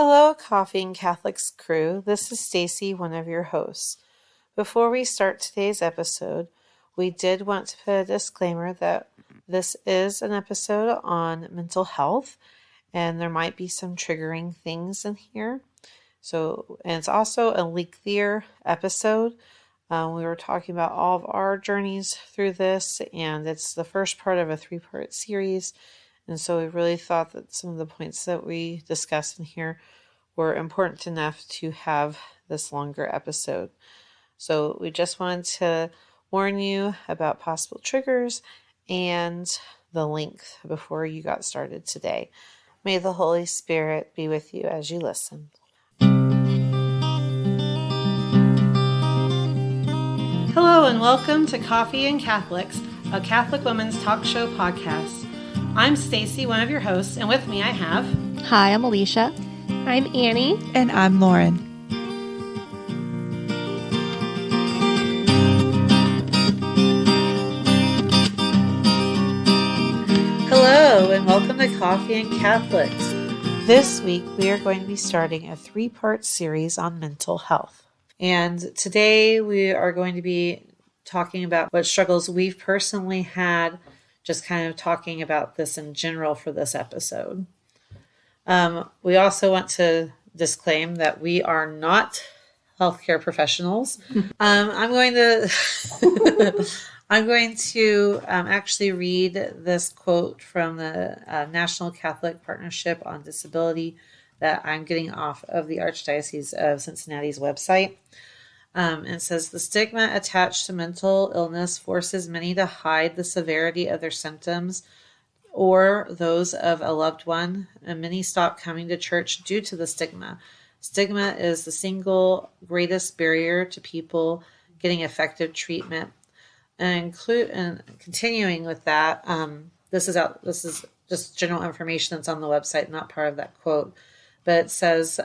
Hello, Coffee and Catholics crew. This is Stacy, one of your hosts. Before we start today's episode, we did want to put a disclaimer that this is an episode on mental health, and there might be some triggering things in here. And it's also a lengthier episode. We were talking about all of our journeys through this, and it's the first part of a 3-part series. And so we really thought that some of the points that we discussed in here were important enough to have this longer episode. So we just wanted to warn you about possible triggers and the length before you got started today. May the Holy Spirit be with you as you listen. Hello and welcome to Coffee and Catholics, a Catholic women's talk show podcast. I'm Stacy, one of your hosts, and with me I have... Hi, I'm Alicia. I'm Annie. And I'm Lauren. Hello, and welcome to Coffee and Catholics. This week we are going to be starting a 3-part series on mental health. And today we are going to be talking about what struggles we've personally had, just kind of talking about this in general for this episode. We also want to disclaim that we are not healthcare professionals. I'm going to actually read this quote from the National Catholic Partnership on Disability that I'm getting off of the Archdiocese of Cincinnati's website. It says, the stigma attached to mental illness forces many to hide the severity of their symptoms or those of a loved one, and many stop coming to church due to the stigma. Stigma is the single greatest barrier to people getting effective treatment. And continuing with that, this is just general information that's on the website, not part of that quote, but it says,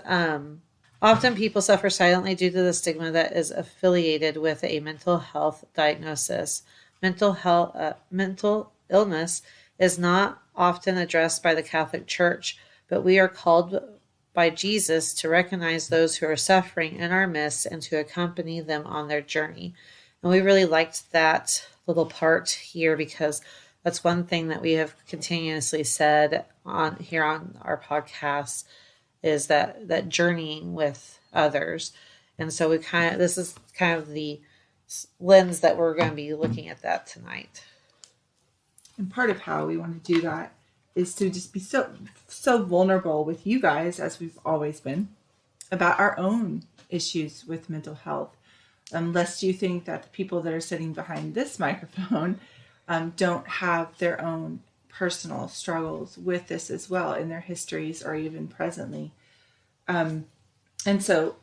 often people suffer silently due to the stigma that is affiliated with a mental health diagnosis. Mental illness is not often addressed by the Catholic Church, but we are called by Jesus to recognize those who are suffering in our midst and to accompany them on their journey. And we really liked that little part here because that's one thing that we have continuously said on our podcast is that journeying with others. And so this is kind of the lens that we're going to be looking at that tonight. And part of how we want to do that is to just be so vulnerable with you guys, as we've always been, about our own issues with mental health. Lest you think that the people that are sitting behind this microphone don't have their own personal struggles with this as well in their histories or even presently. And so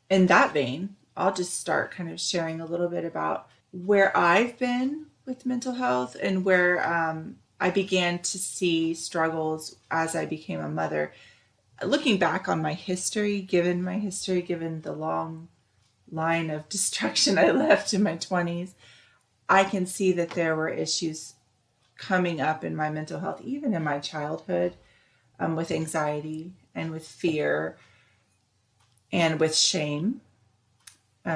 in that vein, I'll just start kind of sharing a little bit about where I've been with mental health and where I began to see struggles as I became a mother. Looking back on my history, given the long line of destruction I left in my 20s, I can see that there were issues coming up in my mental health, even in my childhood, with anxiety and with fear and with shame.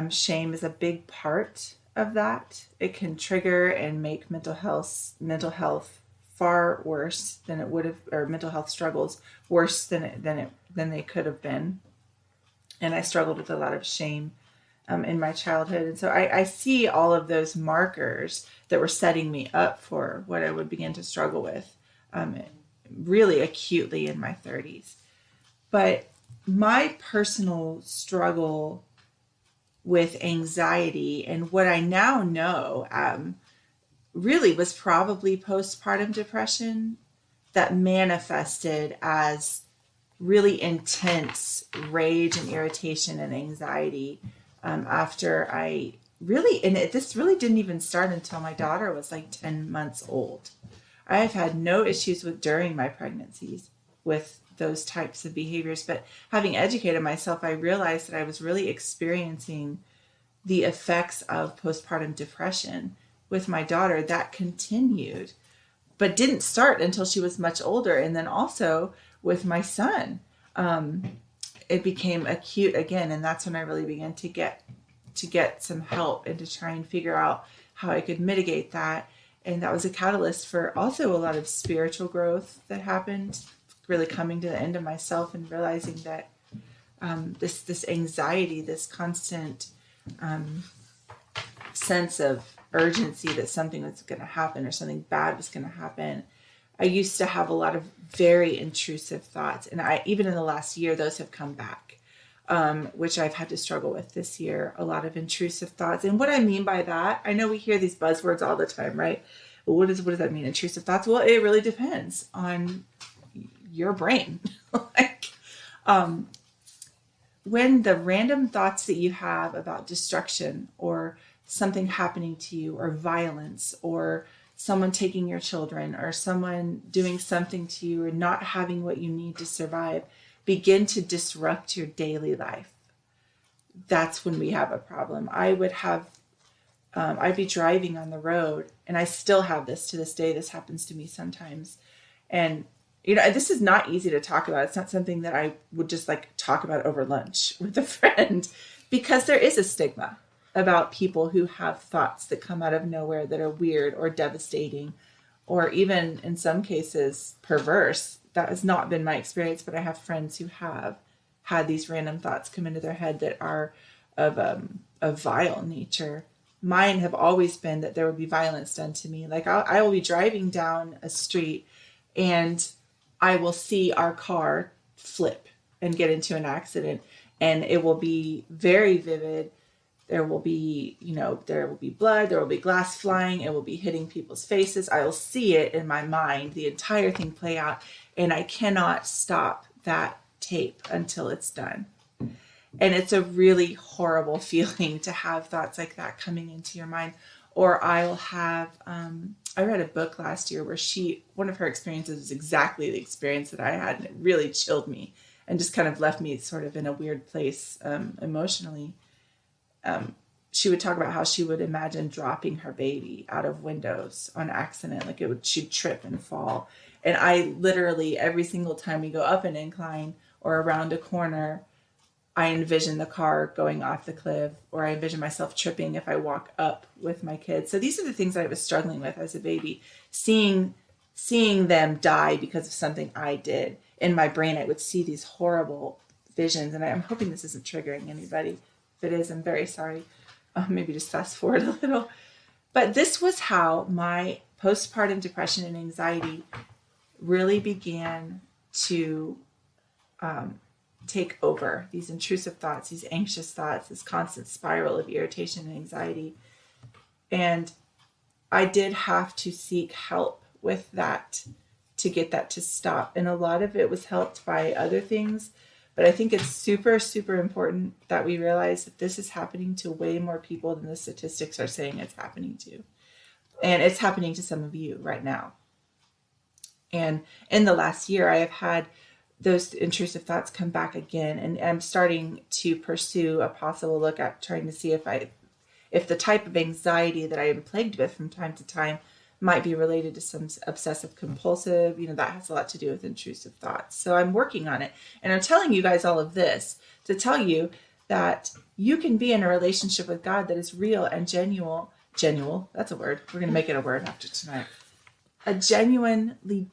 Shame is a big part of that. It can trigger and make mental health far worse than it would have, or mental health struggles worse than they could have been. And I struggled with a lot of shame in my childhood. And so I see all of those markers that were setting me up for what I would begin to struggle with really acutely in my 30s. But my personal struggle with anxiety and what I now know really was probably postpartum depression that manifested as really intense rage and irritation and anxiety after this really didn't even start until my daughter was like 10 months old. I have had no issues during my pregnancies with those types of behaviors, but having educated myself, I realized that I was really experiencing the effects of postpartum depression with my daughter that continued, but didn't start until she was much older. And then also with my son. it became acute again. And that's when I really began to get some help and to try and figure out how I could mitigate that. And that was a catalyst for also a lot of spiritual growth that happened, really coming to the end of myself and realizing that this anxiety, this constant sense of urgency that something was going to happen or something bad was going to happen. I used to have a lot of very intrusive thoughts. And even in the last year, those have come back, which I've had to struggle with this year, a lot of intrusive thoughts. And what I mean by that, I know we hear these buzzwords all the time, right? Well, what does that mean, intrusive thoughts? Well, it really depends on your brain. When the random thoughts that you have about destruction or something happening to you or violence or someone taking your children or someone doing something to you or not having what you need to survive begin to disrupt your daily life, that's when we have a problem. I'd be driving on the road, and I still have this to this day. This happens to me sometimes. And this is not easy to talk about. It's not something that I would just talk about over lunch with a friend, because there is a stigma about people who have thoughts that come out of nowhere that are weird or devastating, or even in some cases perverse. That has not been my experience, but I have friends who have had these random thoughts come into their head that are of vile nature. Mine have always been that there would be violence done to me. I will be driving down a street and I will see our car flip and get into an accident, and it will be very vivid. There will be blood, there will be glass flying, it will be hitting people's faces. I will see it in my mind, the entire thing play out, and I cannot stop that tape until it's done. And it's a really horrible feeling to have thoughts like that coming into your mind. Or I'll have, I read a book last year where one of her experiences was exactly the experience that I had, and it really chilled me and just kind of left me sort of in a weird place emotionally. She would talk about how she would imagine dropping her baby out of windows on accident. She'd trip and fall. And I literally, every single time we go up an incline or around a corner, I envision the car going off the cliff, or I envision myself tripping if I walk up with my kids. So these are the things that I was struggling with as a baby, seeing them die because of something I did. In my brain, I would see these horrible visions, and I'm hoping this isn't triggering anybody. If it is, I'm very sorry. Maybe just fast forward a little. But this was how my postpartum depression and anxiety really began to take over. These intrusive thoughts, these anxious thoughts, this constant spiral of irritation and anxiety. And I did have to seek help with that to get that to stop. And a lot of it was helped by other things. But I think it's super, super important that we realize that this is happening to way more people than the statistics are saying it's happening to. And it's happening to some of you right now. And in the last year, I have had those intrusive thoughts come back again. And I'm starting to pursue a possible look at trying to see if the type of anxiety that I am plagued with from time to time might be related to some obsessive compulsive, that has a lot to do with intrusive thoughts. So I'm working on it. And I'm telling you guys all of this to tell you that you can be in a relationship with God that is real and genuine. That's a word. We're going to make it a word after tonight. A genuinely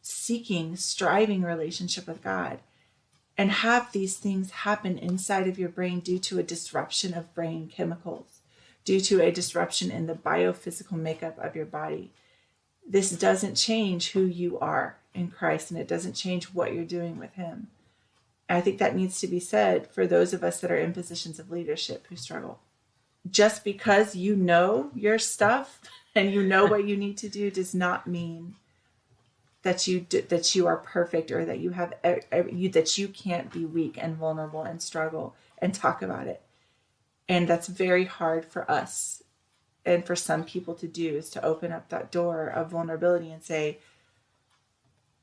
seeking, striving relationship with God, and have these things happen inside of your brain due to a disruption of brain chemicals, due to a disruption in the biophysical makeup of your body. This doesn't change who you are in Christ, and it doesn't change what you're doing with Him. And I think that needs to be said for those of us that are in positions of leadership who struggle. Just because you know your stuff and you know what you need to do does not mean that you are perfect, or that that you can't be weak and vulnerable and struggle and talk about it. And that's very hard for us and for some people to do, is to open up that door of vulnerability and say,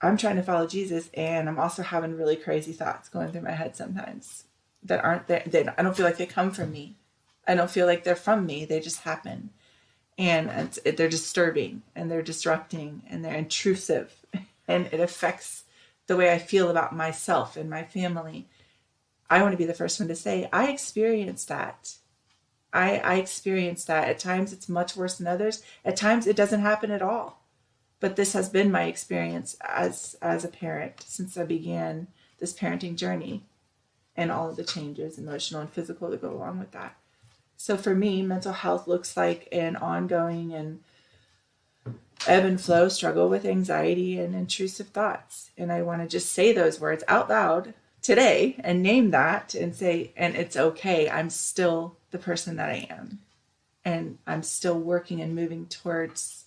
I'm trying to follow Jesus, and I'm also having really crazy thoughts going through my head sometimes that aren't there. I don't feel like they come from me. I don't feel like they're from me. They just happen. And they're disturbing, and they're disrupting, and they're intrusive, and it affects the way I feel about myself and my family. I want to be the first one to say, I experienced that. I experienced that. At times it's much worse than others. At times it doesn't happen at all. But this has been my experience as a parent since I began this parenting journey and all of the changes, emotional and physical, that go along with that. So for me, mental health looks like an ongoing and ebb and flow struggle with anxiety and intrusive thoughts. And I want to just say those words out loud today and name that and say, and it's okay. I'm still the person that I am. And I'm still working and moving towards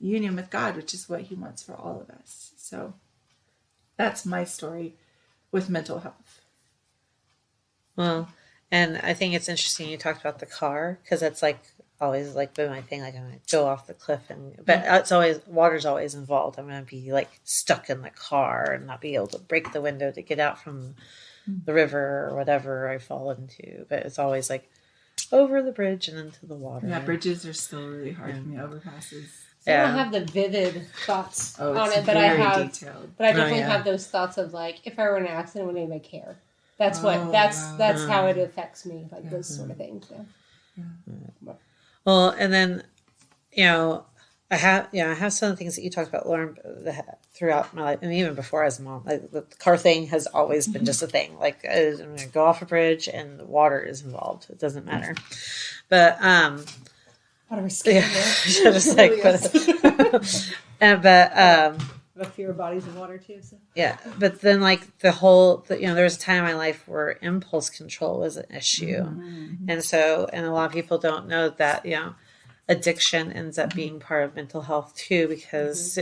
union with God, which is what he wants for all of us. So that's my story with mental health. Well, and I think it's interesting you talked about the car, because that's like always like been my thing. Like I'm going to go off the cliff, but it's always, water's always involved. I'm going to be like stuck in the car and not be able to break the window to get out from the river or whatever I fall into. But it's always like over the bridge and into the water. Yeah, bridges are still really hard for me. Overpasses. So I don't have the vivid thoughts on it, but very I detailed. But I definitely have those thoughts of like, if I were in an accident, would anybody care? That's that's how it affects me, like those sort of things. Yeah. Well, and then, I have some things that you talked about, Lauren, throughout my life, and even before as a mom. Like the car thing has always been just a thing. Like I'm going to go off a bridge and the water is involved. It doesn't matter. But water scary. Yeah, just like, I fear bodies of water too. So. Yeah, but then like there was a time in my life where impulse control was an issue, and a lot of people don't know that addiction ends up being part of mental health too, because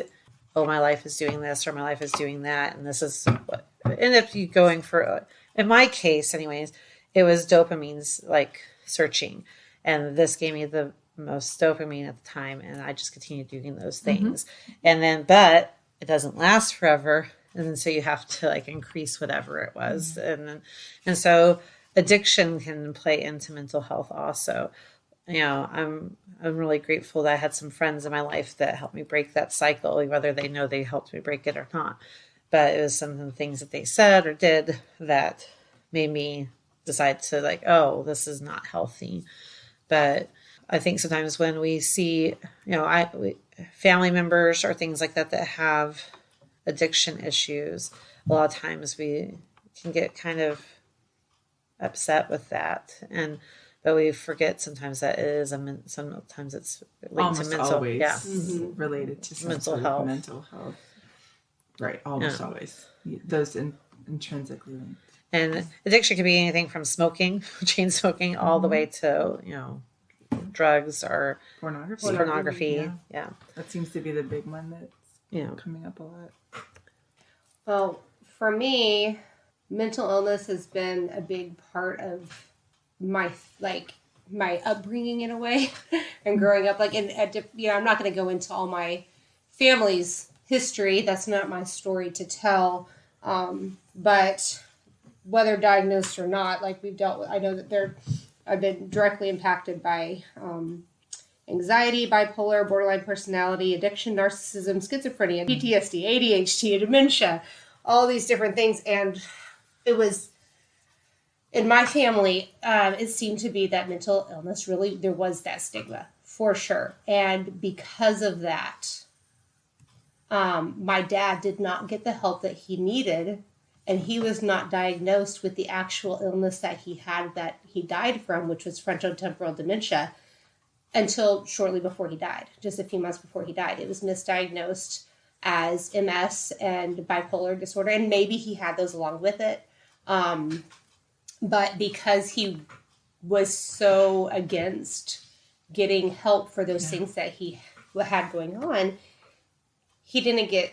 my life is doing this or my life is doing that, and this is what ended up going for. In my case, anyways, it was dopamine's like searching, and this gave me the most dopamine at the time, and I just continued doing those things, and then but it doesn't last forever. And then so you have to like increase whatever it was. And so addiction can play into mental health also. I'm really grateful that I had some friends in my life that helped me break that cycle, whether they know they helped me break it or not. But it was some of the things that they said or did that made me decide to like, oh, this is not healthy. But I think sometimes when we see, family members or things like that have addiction issues, a lot of times we can get kind of upset with that, but we forget sometimes that it is sometimes it's linked almost to mental, always related to mental health. Mental health, right? Almost always, those intrinsically linked. And addiction can be anything from smoking, chain smoking, all the way to drugs or pornography. Yeah. That seems to be the big one that's coming up a lot. Well, for me, mental illness has been a big part of my upbringing in a way, and growing up. Like, I'm not going to go into all my family's history. That's not my story to tell. But whether diagnosed or not, like I know that I've been directly impacted by anxiety, bipolar, borderline personality, addiction, narcissism, schizophrenia, PTSD, ADHD, dementia, all these different things. And it was, in my family, it seemed to be that mental illness, really, there was that stigma, for sure. And because of that, my dad did not get the help that he needed. And he was not diagnosed with the actual illness that he had, that he died from, which was frontotemporal dementia, until shortly before he died, just a few months before he died. It was misdiagnosed as MS and bipolar disorder, and maybe he had those along with it. But because he was so against getting help for those things that he had going on, he didn't get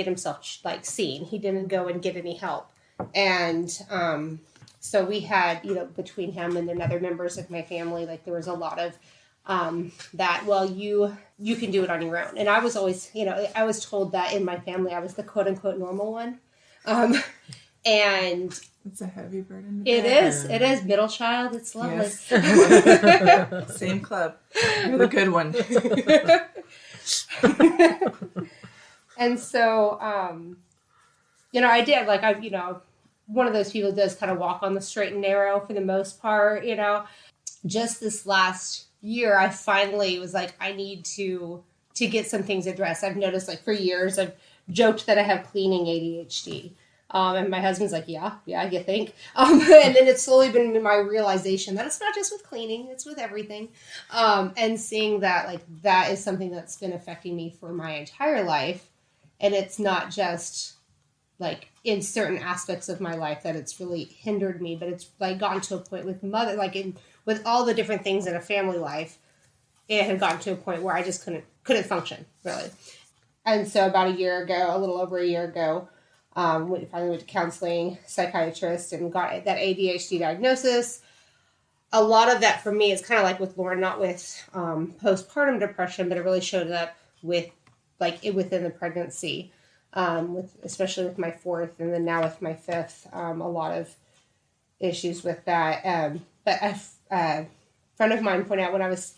himself like seen. He didn't go and get any help. And so we had, between him and then other members of my family, like there was a lot of that, well, you can do it on your own. And I was always, I was told that in my family, I was the quote unquote normal one. And it's a heavy burden. It is middle child. It's lovely. Yes. Same club. You're the good one. And so, I did, one of those people who does kind of walk on the straight and narrow for the most part, you know. Just this last year, I finally was like, I need to get some things addressed. I've noticed, like, for years, I've joked that I have cleaning ADHD. And my husband's like, yeah, you think? And then it's slowly been my realization that it's not just with cleaning, it's with everything. And seeing that, like, that is something that's been affecting me for my entire life. And it's not just, like, in certain aspects of my life that it's really hindered me, but it's, like, gotten to a point with with all the different things in a family life, it had gotten to a point where I just couldn't function, really. And so about a little over a year ago, finally went to counseling, psychiatrist, and got that ADHD diagnosis. A lot of that for me is kind of like with Lauren, not with postpartum depression, but it really showed up within the pregnancy, especially with my fourth, and then now with my fifth, a lot of issues with that. But a friend of mine pointed out when I was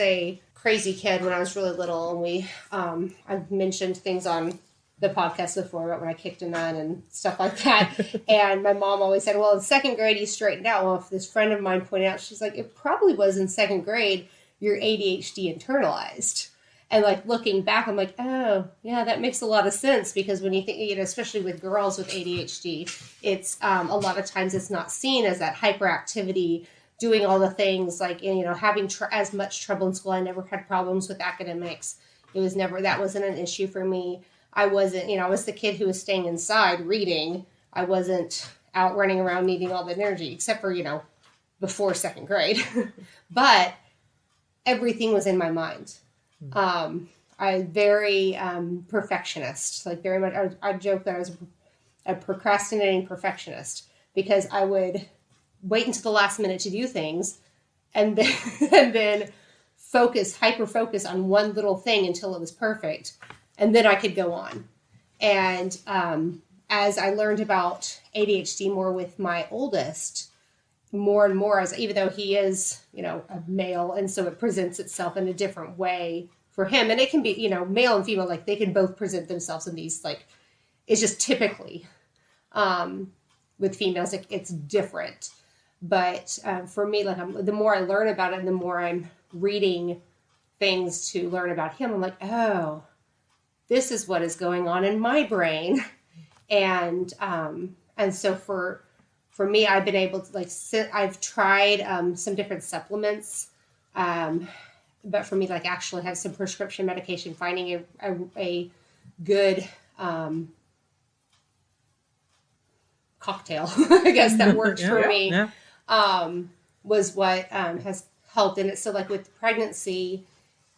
a crazy kid when I was really little, and I've mentioned things on the podcast before about when I kicked a nun and stuff like that. And my mom always said, well, in second grade, you straightened out. Well, if this friend of mine pointed out, she's like, it probably was in second grade, your ADHD internalized. And like looking back, I'm like, oh, yeah, that makes a lot of sense, because when you think, you know, especially with girls with ADHD, it's a lot of times it's not seen as that hyperactivity, doing all the things, like, you know, having as much trouble in school. I never had problems with academics. That wasn't an issue for me. I wasn't, you know, I was the kid who was staying inside reading. I wasn't out running around needing all the energy, except for, you know, before second grade. But everything was in my mind. I very perfectionist, like very much. I joke that I was a procrastinating perfectionist, because I would wait until the last minute to do things, and then hyper focus on one little thing until it was perfect, and then I could go on. And as I learned about ADHD more with my oldest, more and more, even though he is, you know, a male, and so it presents itself in a different way for him. And it can be, you know, male and female, like they can both present themselves in these, like, it's just typically with females, it's different. But for me, like, the more I learn about it and the more I'm reading things to learn about him, I'm like, oh, this is what is going on in my brain. And so for me, I've been able to, like, I've tried some different supplements, but for me, like, actually have some prescription medication, finding a good cocktail, I guess, that works for me, was what has helped. And it's so, like, with pregnancy,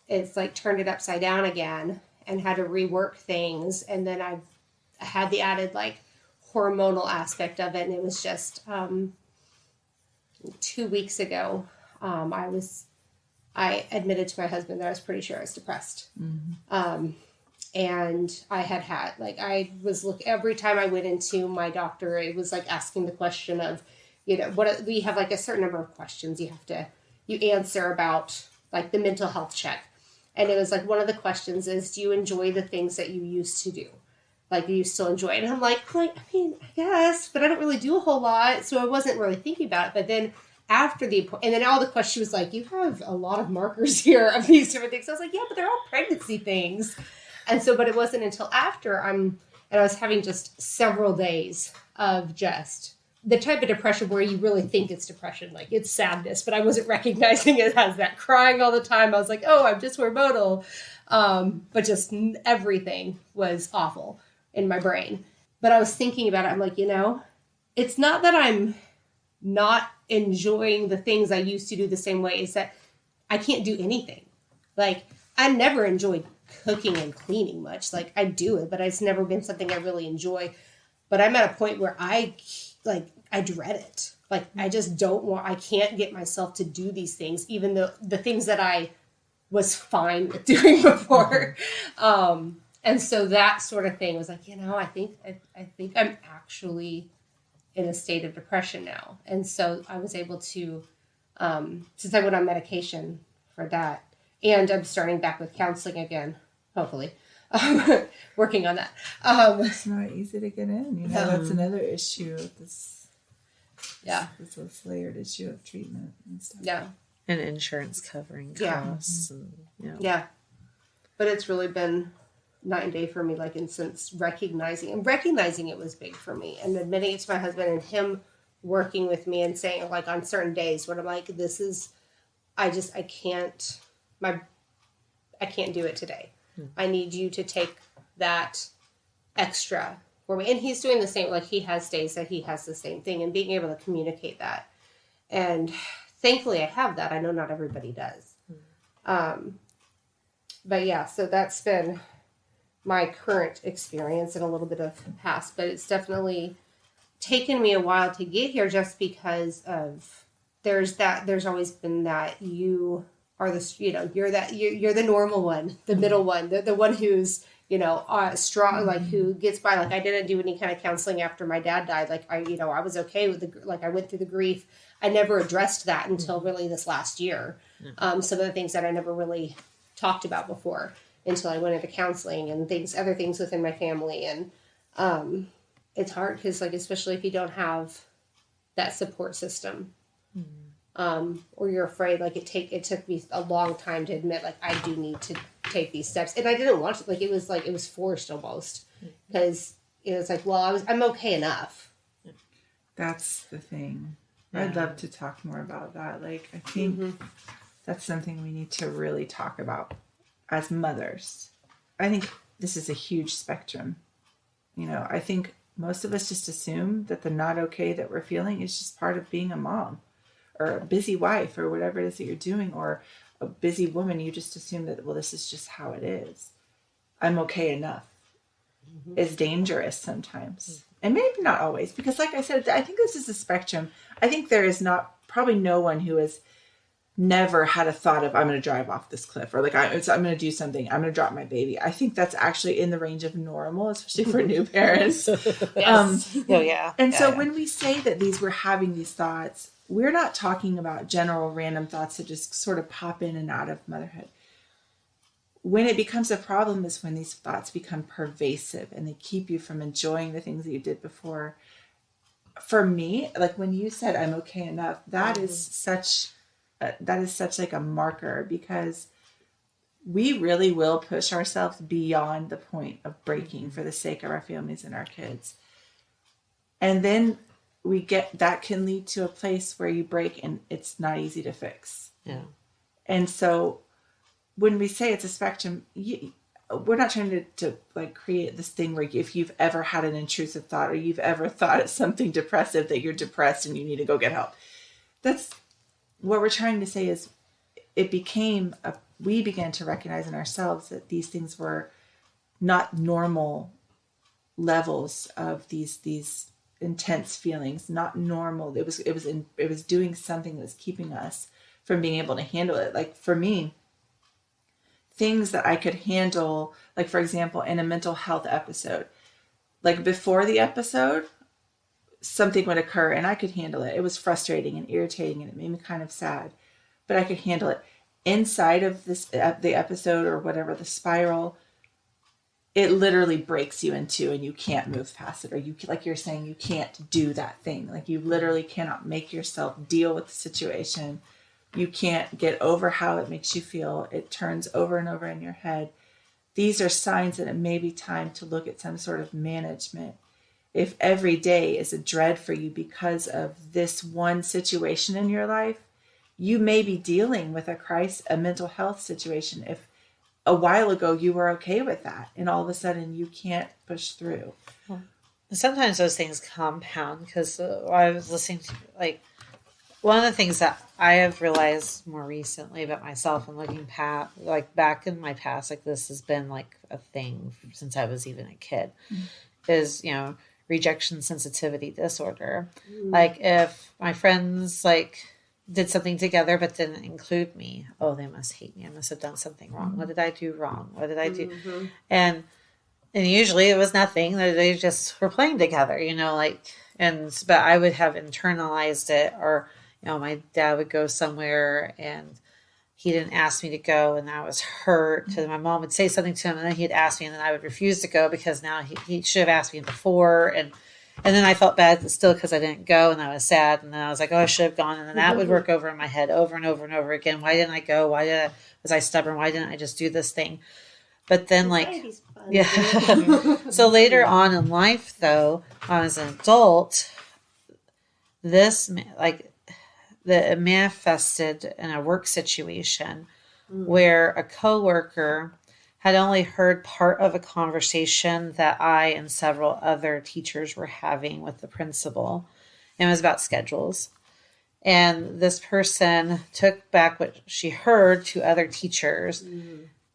it's like turned it upside down again and had to rework things. And then I've had the added, like, hormonal aspect of it. And it was just 2 weeks ago, I admitted to my husband that I was pretty sure I was depressed. Mm-hmm. And I had, like, every time I went into my doctor, it was like asking the question of, you know, we have, like, a certain number of questions you answer about, like, the mental health check. And it was like, one of the questions is, do you enjoy the things that you used to do? Like, do you still enjoy it? And I'm like, I mean, I guess, but I don't really do a whole lot. So I wasn't really thinking about it. But then after and then all the questions, she was like, you have a lot of markers here of these different things. So I was like, yeah, but they're all pregnancy things. And so, but it wasn't until after and I was having just several days of just the type of depression where you really think it's depression, like it's sadness, but I wasn't recognizing it as that, crying all the time. I was like, oh, I'm just hormonal. But just everything was awful in my brain. But I was thinking about it. I'm like, you know, it's not that I'm not enjoying the things I used to do the same way. It's that I can't do anything. Like, I never enjoyed cooking and cleaning much. Like, I do it, but it's never been something I really enjoy. But I'm at a point where I dread it. Like, I just I can't get myself to do these things, even though the things that I was fine with doing before. And so that sort of thing was like, you know, I think I'm actually in a state of depression now. And so I was able to, since I went on medication for that, and I'm starting back with counseling again, hopefully. working on that. It's not easy to get in. You know, that's another issue. This layered issue of treatment and stuff. Yeah. And insurance covering costs. And, Yeah. But it's really been night and day for me, like, and since recognizing it was big for me, and admitting it to my husband, and him working with me and saying, like, on certain days when I'm like, I can't do it today. I need you to take that extra for me. And he's doing the same, like, he has days that he has the same thing, and being able to communicate that. And thankfully I have that. I know not everybody does. But yeah, so that's been my current experience and a little bit of past, but it's definitely taken me a while to get here, just because of there's always been that you are you're the normal one, the middle one, the one who's, strong, like, who gets by. Like, I didn't do any kind of counseling after my dad died. Like, I was okay with I went through the grief. I never addressed that until really this last year. Some of the things that I never really talked about before until I went into counseling and other things within my family. And it's hard because, like, especially if you don't have that support system, or you're afraid, like, it took me a long time to admit, like, I do need to take these steps. And I didn't want to, it was forced almost, because it was like, well, I'm okay enough. That's the thing. Yeah. I'd love to talk more about that. Like, I think that's something we need to really talk about as mothers. I think this is a huge spectrum. I think most of us just assume that the not okay that we're feeling is just part of being a mom or a busy wife or whatever it is that you're doing, or a busy woman. You just assume that, well, this is just how it is. I'm okay enough. Is dangerous sometimes. And maybe not always, because, like I said, I think this is a spectrum. I think there is probably no one who has never had a thought of, I'm going to drive off this cliff, or like, I'm going to do something. I'm going to drop my baby. I think that's actually in the range of normal, especially for new parents. So when we say that we're having these thoughts, we're not talking about general random thoughts that just sort of pop in and out of motherhood. When it becomes a problem is when these thoughts become pervasive and they keep you from enjoying the things that you did before. For me, like, when you said I'm okay enough, that is such like a marker, because we really will push ourselves beyond the point of breaking for the sake of our families and our kids. And then that can lead to a place where you break and it's not easy to fix. Yeah. And so when we say it's a spectrum, we're not trying to like create this thing where if you've ever had an intrusive thought, or you've ever thought it's something depressive, that you're depressed and you need to go get help. That's what we're trying to say. Is we began to recognize in ourselves that these things were not normal levels of these intense feelings, not normal. It was doing something that was keeping us from being able to handle it. Like, for me, things that I could handle, like, for example, in a mental health episode, like, before the episode, something would occur and I could handle it. It was frustrating and irritating and it made me kind of sad, but I could handle it. Inside of the episode, or whatever, the spiral, it literally breaks you in two and you can't move past it. Or you, like you're saying, you can't do that thing. Like, you literally cannot make yourself deal with the situation. You can't get over how it makes you feel. It turns over and over in your head. These are signs that it may be time to look at some sort of management. If every day is a dread for you because of this one situation in your life, you may be dealing with a mental health situation. If a while ago you were okay with that, and all of a sudden you can't push through. Sometimes those things compound, because I was listening to, like, one of the things that I have realized more recently about myself, and looking like back in my past, like, this has been like a thing since I was even a kid, is, rejection sensitivity disorder. Like, if my friends like did something together but didn't include me, oh, they must hate me. I must have done something wrong. What did I do wrong? What did I do? And usually it was nothing. They just were playing together, but I would have internalized it. Or, my dad would go somewhere and he didn't ask me to go, and I was hurt. And my mom would say something to him, and then he'd ask me, and then I would refuse to go because now he should have asked me before. And then I felt bad still because I didn't go, and I was sad. And then I was like, oh, I should have gone. And then that would work over in my head over and over and over again. Why didn't I go? Was I stubborn? Why didn't I just do this thing? But then yeah. So later on in life, though, as an adult, it manifested in a work situation where a coworker had only heard part of a conversation that I and several other teachers were having with the principal. And it was about schedules. And this person took back what she heard to other teachers.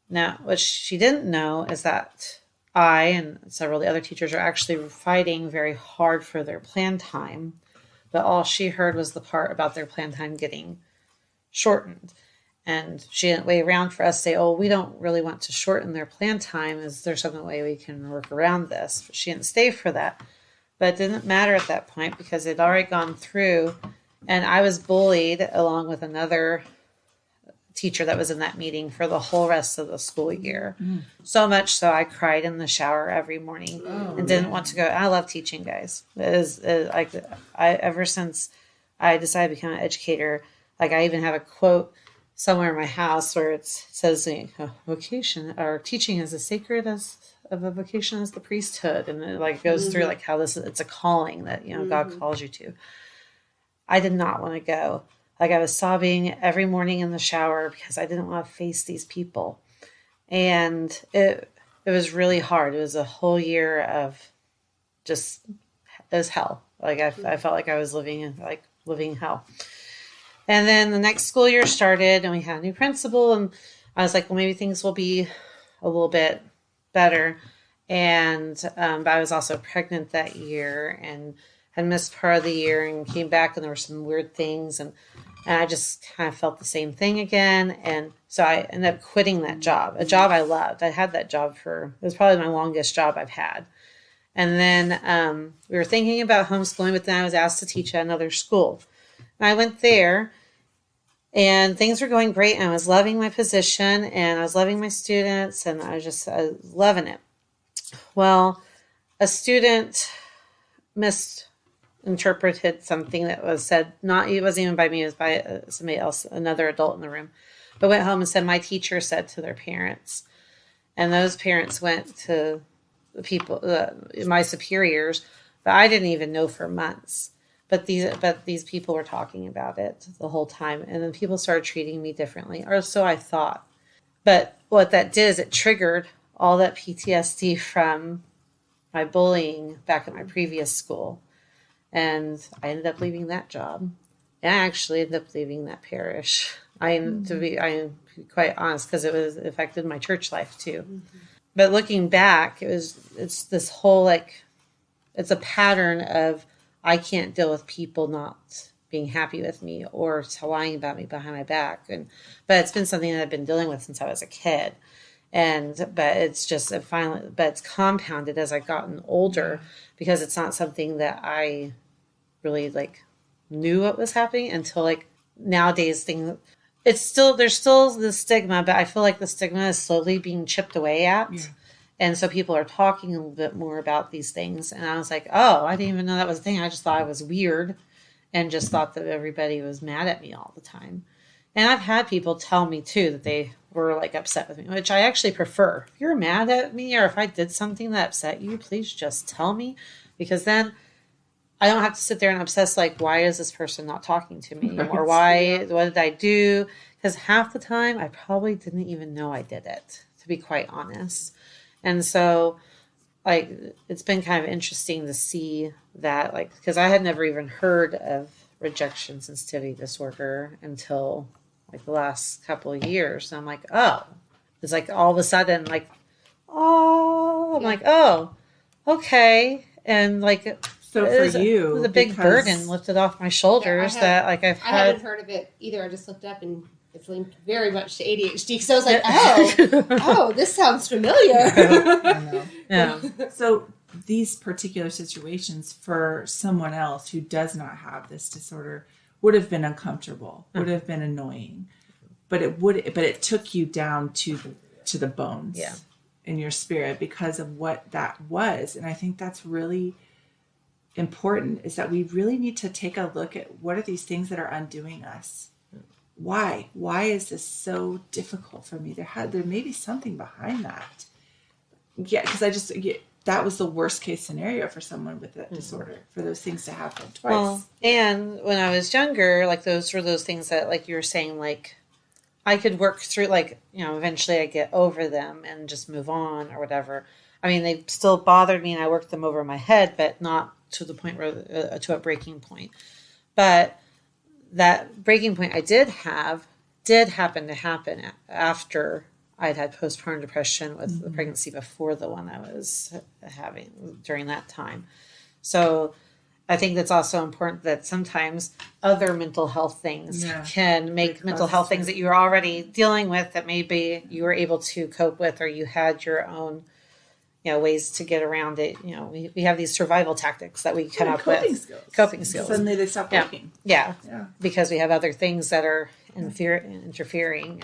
Now, what she didn't know is that I and several of the other teachers are actually fighting very hard for their plan time. But all she heard was the part about their plan time getting shortened. And she didn't wait around for us to say, oh, we don't really want to shorten their plan time. Is there some way we can work around this? But she didn't stay for that. But it didn't matter at that point because it had already gone through. And I was bullied along with another teacher that was in that meeting for the whole rest of the school year. So much so I cried in the shower every morning and didn't want to go. I love teaching, guys. Ever since I decided to become an educator, like I even have a quote somewhere in my house where it says, vocation or teaching is as sacred as of a vocation as the priesthood. And it goes through how it's a calling that, God calls you to. I did not want to go. I was sobbing every morning in the shower because I didn't want to face these people. And it was really hard. It was a whole year of it was hell. I felt like I was living hell. And then the next school year started and we had a new principal and I was like, well, maybe things will be a little bit better. And, but I was also pregnant that year and had missed part of the year and came back and there were some weird things. And I just kind of felt the same thing again. And so I ended up quitting that job, a job I loved. I had that job it was probably my longest job I've had. And then we were thinking about homeschooling, but then I was asked to teach at another school. And I went there and things were going great. And I was loving my position and I was loving my students and I was loving it. Well, a student misinterpreted something that was said, it wasn't even by me, it was by somebody else, another adult in the room, but went home and said, my teacher said to their parents. And those parents went to the people, my superiors, but I didn't even know for months. But these people were talking about it the whole time. And then people started treating me differently, or so I thought. But what that did is it triggered all that PTSD from my bullying back at my previous school. And I ended up leaving that job. And I actually ended up leaving that parish. I am quite honest because it affected my church life too. Mm-hmm. But looking back, it's this whole it's a pattern of I can't deal with people not being happy with me or lying about me behind my back. But it's been something that I've been dealing with since I was a kid. But it's compounded as I've gotten older because it's not something that I really knew what was happening until nowadays there's still the stigma, but I feel like the stigma is slowly being chipped away at. Yeah. And so people are talking a little bit more about these things. And I was like, oh, I didn't even know that was a thing. I just thought I was weird and just thought that everybody was mad at me all the time. And I've had people tell me too that they were upset with me, which I actually prefer. If you're mad at me or if I did something that upset you, please just tell me, because then I don't have to sit there and obsess why is this person not talking to me or what did I do? Because half the time I probably didn't even know I did it, to be quite honest. And so it's been kind of interesting to see that because I had never even heard of rejection sensitivity disorder until the last couple of years. And I'm like, oh, it's all of a sudden oh, okay. And so for you, it was a big burden lifted off my shoulders I hadn't heard of it either. I just looked up and it's linked very much to ADHD because I was like, oh, this sounds familiar. I know. Yeah. So these particular situations for someone else who does not have this disorder would have been uncomfortable, would have been annoying. but it took you down to the bones. Yeah. In your spirit because of what that was. And I think that's really important, is that we really need to take a look at what are these things that are undoing us. Why is this so difficult for me? There may be something behind that. Yeah, because that was the worst case scenario for someone with that disorder, for those things to happen twice. Well, and when I was younger, like those were those things that, like you were saying, like I could work through, like, eventually I get over them and just move on or whatever. I mean, they still bothered me and I worked them over my head, but not to the point where, to a breaking point. But that breaking point I did happen to happen after I'd had postpartum depression with the pregnancy before the one I was having during that time. So I think that's also important that sometimes other mental health things can make mental health things that you're already dealing with that maybe you were able to cope with, or you had your own, ways to get around it. We have these survival tactics that we come up with. Coping skills. Suddenly they stop working. Yeah. Because we have other things that are interfering,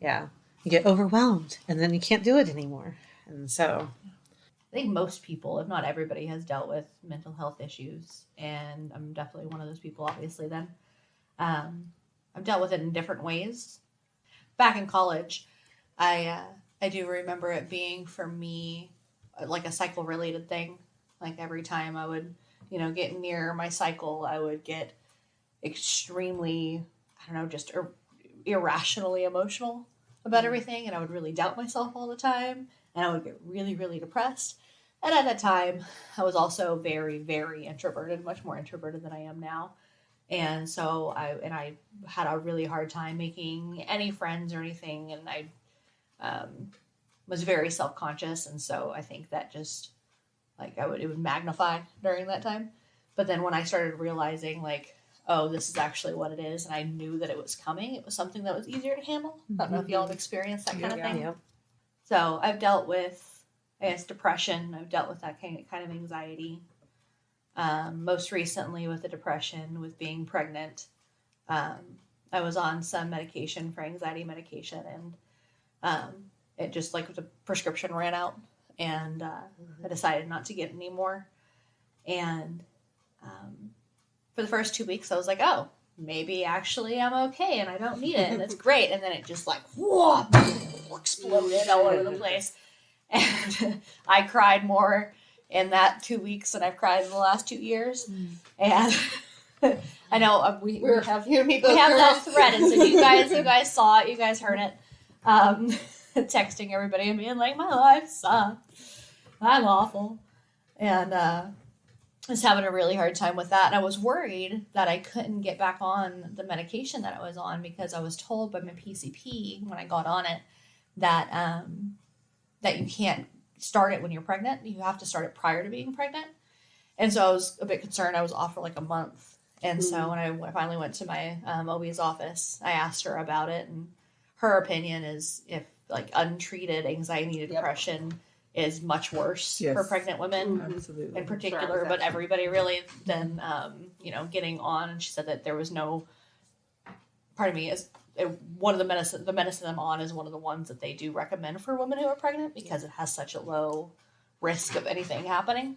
and you get overwhelmed and then you can't do it anymore. And so I think most people, if not everybody, has dealt with mental health issues, and I'm definitely one of those people, obviously, then. I've dealt with it in different ways. Back in college, I do remember it being, for me, like a cycle-related thing. Like every time I would, get near my cycle, I would get extremely, just irrationally emotional about everything, and I would really doubt myself all the time, and I would get really, really depressed. And at that time, I was also very, very introverted, much more introverted than I am now. And so I had a really hard time making any friends or anything, and I was very self-conscious, and so I think that just, it would magnify during that time. But then when I started realizing, oh, this is actually what it is, and I knew that it was coming, it was something that was easier to handle. I don't know if y'all have experienced that kind of thing. Yep. So I've dealt with, depression. I've dealt with that kind of anxiety. Most recently with the depression, with being pregnant. I was on some medication for anxiety medication, and it just, the prescription ran out, and I decided not to get any more. And for the first 2 weeks, I was like, oh, maybe actually I'm okay and I don't need it, and it's great. And then it just whoa, exploded all over the place. And I cried more in that 2 weeks than I've cried in the last 2 years. And I know we have that thread. And so you guys saw it, you guys heard it. Texting everybody and being like, my life sucks. I'm awful. And I was having a really hard time with that. And I was worried that I couldn't get back on the medication that I was on, because I was told by my PCP when I got on it that that you can't start it when you're pregnant. You have to start it prior to being pregnant. And so I was a bit concerned. I was off for a month. And so when I finally went to my OB's office, I asked her about it. And her opinion is, if untreated anxiety, depression is much worse for pregnant women in particular, but everybody really, than, getting on. And she said that there was no, one of the medicine I'm on is one of the ones that they do recommend for women who are pregnant, because it has such a low risk of anything happening.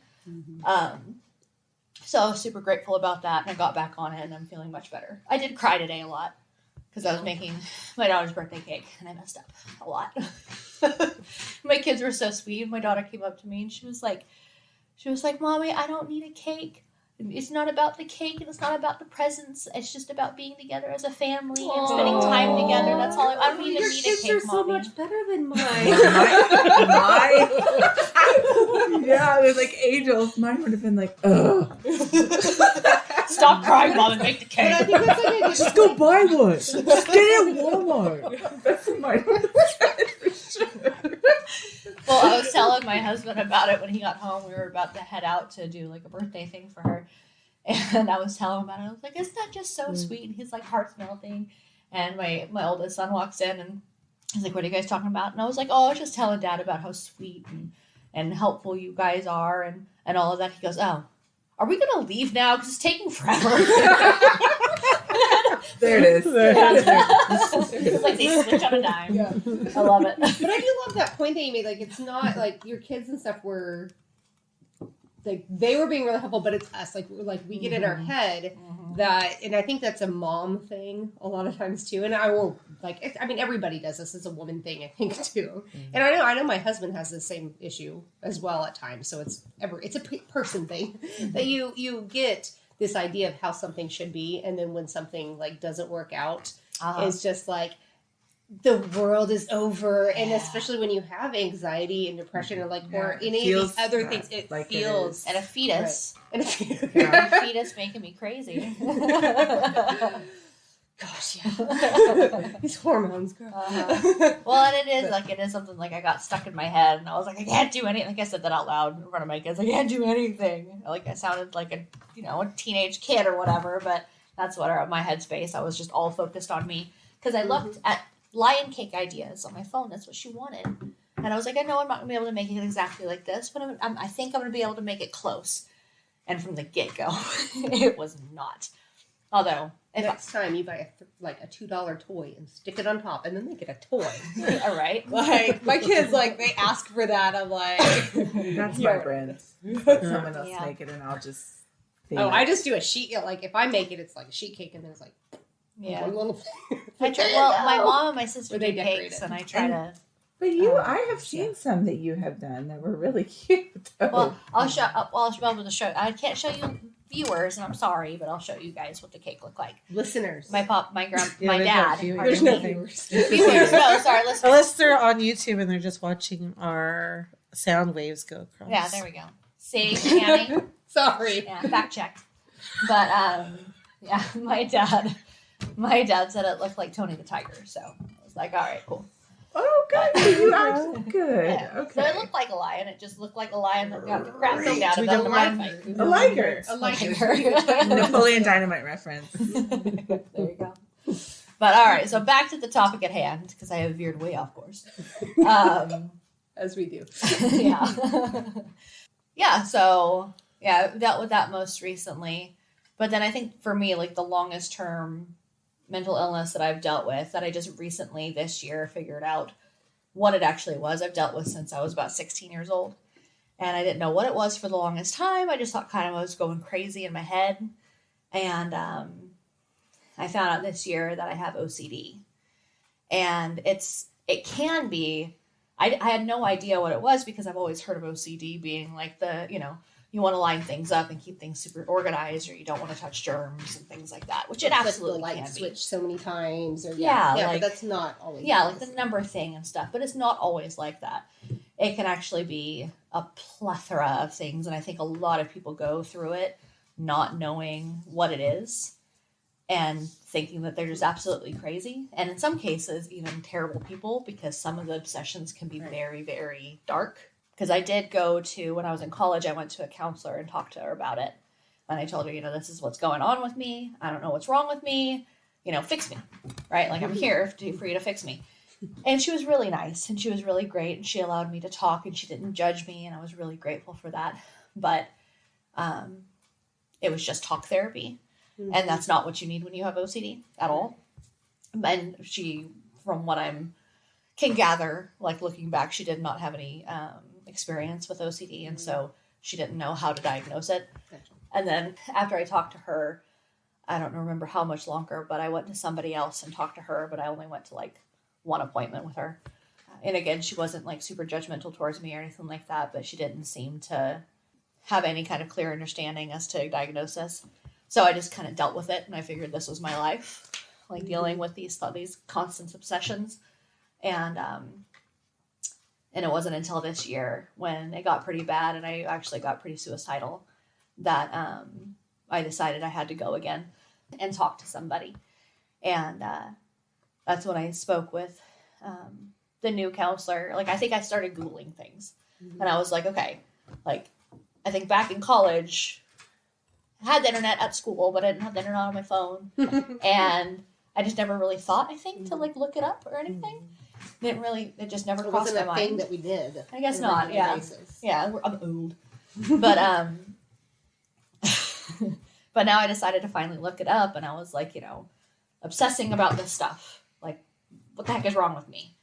So I was super grateful about that, and I got back on it, and I'm feeling much better. I did cry today a lot, because I was making my daughter's birthday cake, and I messed up a lot. My kids were so sweet. My daughter came up to me, and she was like, Mommy, I don't need a cake. It's not about the cake, and it's not about the presents. It's just about being together as a family and spending time together. That's all. I don't even need a cake, Mommy. Your kids are so much better than mine. Yeah, they're like angels. Mine would have been like, ugh. Stop crying, Mom, and make the cake. But I think that's like just go buy one. Just get it at Walmart. That's what mine would have said for sure. Well, I was telling my husband about it when he got home. We were about to head out to do a birthday thing for her. And I was telling him about it. I was like, isn't that just so sweet? And he's like, heart's melting. And my oldest son walks in and he's like, what are you guys talking about? And I was like, oh, I was just telling Dad about how sweet and helpful you guys are and all of that. He goes, oh, are we going to leave now? Because it's taking forever. There it is. It's like they switch on a dime. Yeah. I love it. But I do love that point that you made. Like, it's not like your kids and stuff were like they were being really helpful, but it's us. Like we get in our head that, and I think that's a mom thing a lot of times too. And I will everybody does this. It's a woman thing, I think too. And I know my husband has the same issue as well at times. So it's a person thing that you get this idea of how something should be, and then when something like doesn't work out, it's just like the world is over. And especially when you have anxiety and depression, or any of these other things, it like feels and a fetus, right. And a fetus making me crazy. Gosh, yeah, these hormones, girl. Well, and it is something like I got stuck in my head, and I was like, I can't do anything. Like I said that out loud in front of my kids. I can't do anything. Like I sounded like a teenage kid or whatever, but that's what my headspace. I was just all focused on me because I looked at lion cake ideas on my phone. That's what she wanted, and I was like, I know I'm not gonna be able to make it exactly like this, but I think I'm gonna be able to make it close. And from the get go, it was not. Although next time you buy a $2 toy and stick it on top, and then they get a toy. All right. Like my kids, they ask for that. I'm like, that's my brand. Someone else make it, and I'll just. I just do a sheet. Like if I make it, it's like a sheet cake, and then it's like. Yeah. One little. My mom and my sister do cakes, and I try to. But I have seen some that you have done that were really cute. Though. Well, I'll be able to show. I can't show you viewers, and I'm sorry, but I'll show you guys what the cake looked like. Listeners, my dad. There's no viewers. Viewers, no, sorry, listeners. Unless they're on YouTube and they're just watching our sound waves go across. Yeah, there we go. See, Tammy. Sorry. Yeah, fact checked. But yeah, my dad said it looked like Tony the Tiger, so I was like, all right, cool. Oh, good. You are good. Yeah. Okay. So it looked like a lion. It just looked like a lion that got the crap beat out of it. A liger. Napoleon Dynamite reference. There you go. But all right, so back to the topic at hand, because I have veered way off course. As we do. Yeah. Yeah, so, I dealt with that most recently. But then I think for me, the longest term mental illness that I've dealt with, that I just recently this year figured out what it actually was. I've dealt with since I was about 16 years old. And I didn't know what it was for the longest time. I just thought I was going crazy in my head. And I found out this year that I have OCD. And it can be, I had no idea what it was because I've always heard of OCD being you want to line things up and keep things super organized, or you don't want to touch germs and things like that, which it absolutely can be. Switch so many times, or but that's not always. Yeah, like the number thing and stuff, but it's not always like that. It can actually be a plethora of things, and I think a lot of people go through it not knowing what it is and thinking that they're just absolutely crazy, and in some cases even terrible people, because some of the obsessions can be very, very dark. Because I did go to, when I was in college, I went to a counselor and talked to her about it. And I told her, this is what's going on with me. I don't know what's wrong with me. Fix me, right? I'm here for you to fix me. And she was really nice, and she was really great, and she allowed me to talk, and she didn't judge me, and I was really grateful for that. But it was just talk therapy, and that's not what you need when you have OCD at all. And she, from what I can gather, looking back, she did not have any experience with OCD, and so she didn't know how to diagnose it. Gotcha. And then after I talked to her, I don't remember how much longer, but I went to somebody else and talked to her, but I only went to one appointment with her. And again, she wasn't super judgmental towards me or anything like that, but she didn't seem to have any kind of clear understanding as to diagnosis. So I just kind of dealt with it, and I figured this was my life, dealing with these constant obsessions. And it wasn't until this year, when it got pretty bad and I actually got pretty suicidal, that I decided I had to go again and talk to somebody. And that's when I spoke with the new counselor. I think I started Googling things. And I was like, okay, I think back in college, I had the internet at school, but I didn't have the internet on my phone. And I just never really thought, to look it up or anything. It just never crossed my mind. It wasn't a thing that we did. I guess not, yeah. Basis. Yeah, I'm old. But, but now I decided to finally look it up, and I was obsessing about this stuff. Like, what the heck is wrong with me?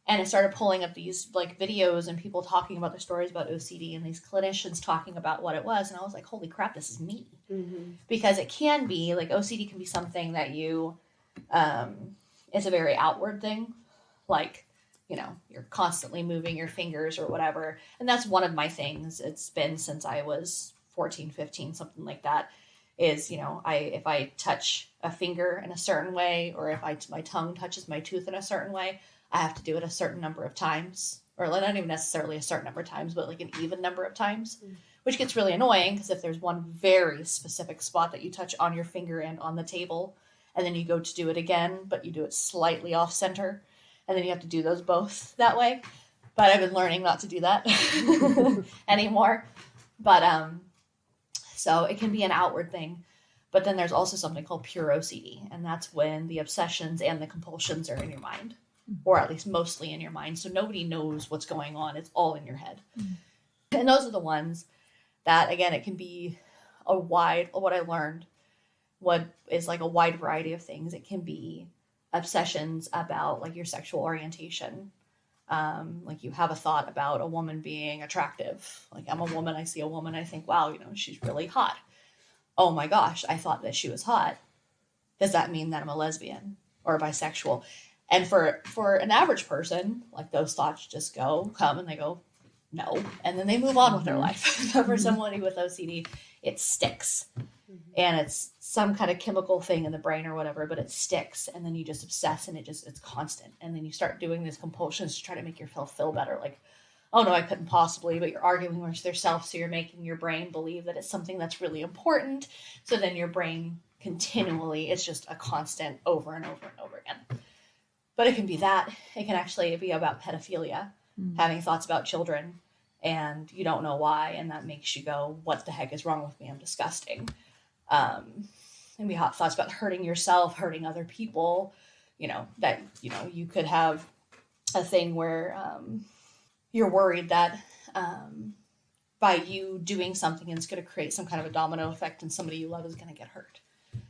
And I started pulling up these like videos and people talking about their stories about OCD and these clinicians talking about what it was. And I was like, holy crap, this is me. Mm-hmm. Because it can be like OCD can be something that you, it's a very outward thing. Like, you know, you're constantly moving your fingers or whatever. And that's one of my things. It's been since I was 14, 15, something like that, is, you know, if I touch a finger in a certain way, or if my tongue touches my tooth in a certain way, I have to do it a certain number of times, or not even necessarily a certain number of times, but like an even number of times, which gets really annoying because if there's one very specific spot that you touch on your finger and on the table, and then you go to do it again, but you do it slightly off center, and then you have to do those both that way. But I've been learning not to do that anymore. But so it can be an outward thing. But then there's also something called pure OCD, and that's when the obsessions and the compulsions are in your mind, or at least mostly in your mind. So nobody knows what's going on. It's all in your head. And those are the ones that, again, it can be what I learned, what is like a wide variety of things. It can be obsessions about like your sexual orientation. Like you have a thought about a woman being attractive. Like, I'm a woman, I see a woman, I think, wow, you know, she's really hot. Oh my gosh, I thought that she was hot. Does that mean that I'm a lesbian or bisexual? And for an average person, like those thoughts just come and they go, no. And then they move on with their life. But for somebody with OCD, it sticks. And it's some kind of chemical thing in the brain or whatever, but it sticks. And then you just obsess and it's constant. And then you start doing these compulsions to try to make yourself feel better. Like, oh no, I couldn't possibly, but you're arguing with yourself. So you're making your brain believe that it's something that's really important. So then your brain continually, it's just a constant over and over and over again. But it can be that. It can actually be about pedophilia, having thoughts about children, and you don't know why, and that makes you go, what the heck is wrong with me? I'm disgusting. And we have thoughts about hurting yourself, hurting other people, you know, that, you know, you could have a thing where you're worried that by you doing something, it's going to create some kind of a domino effect and somebody you love is going to get hurt.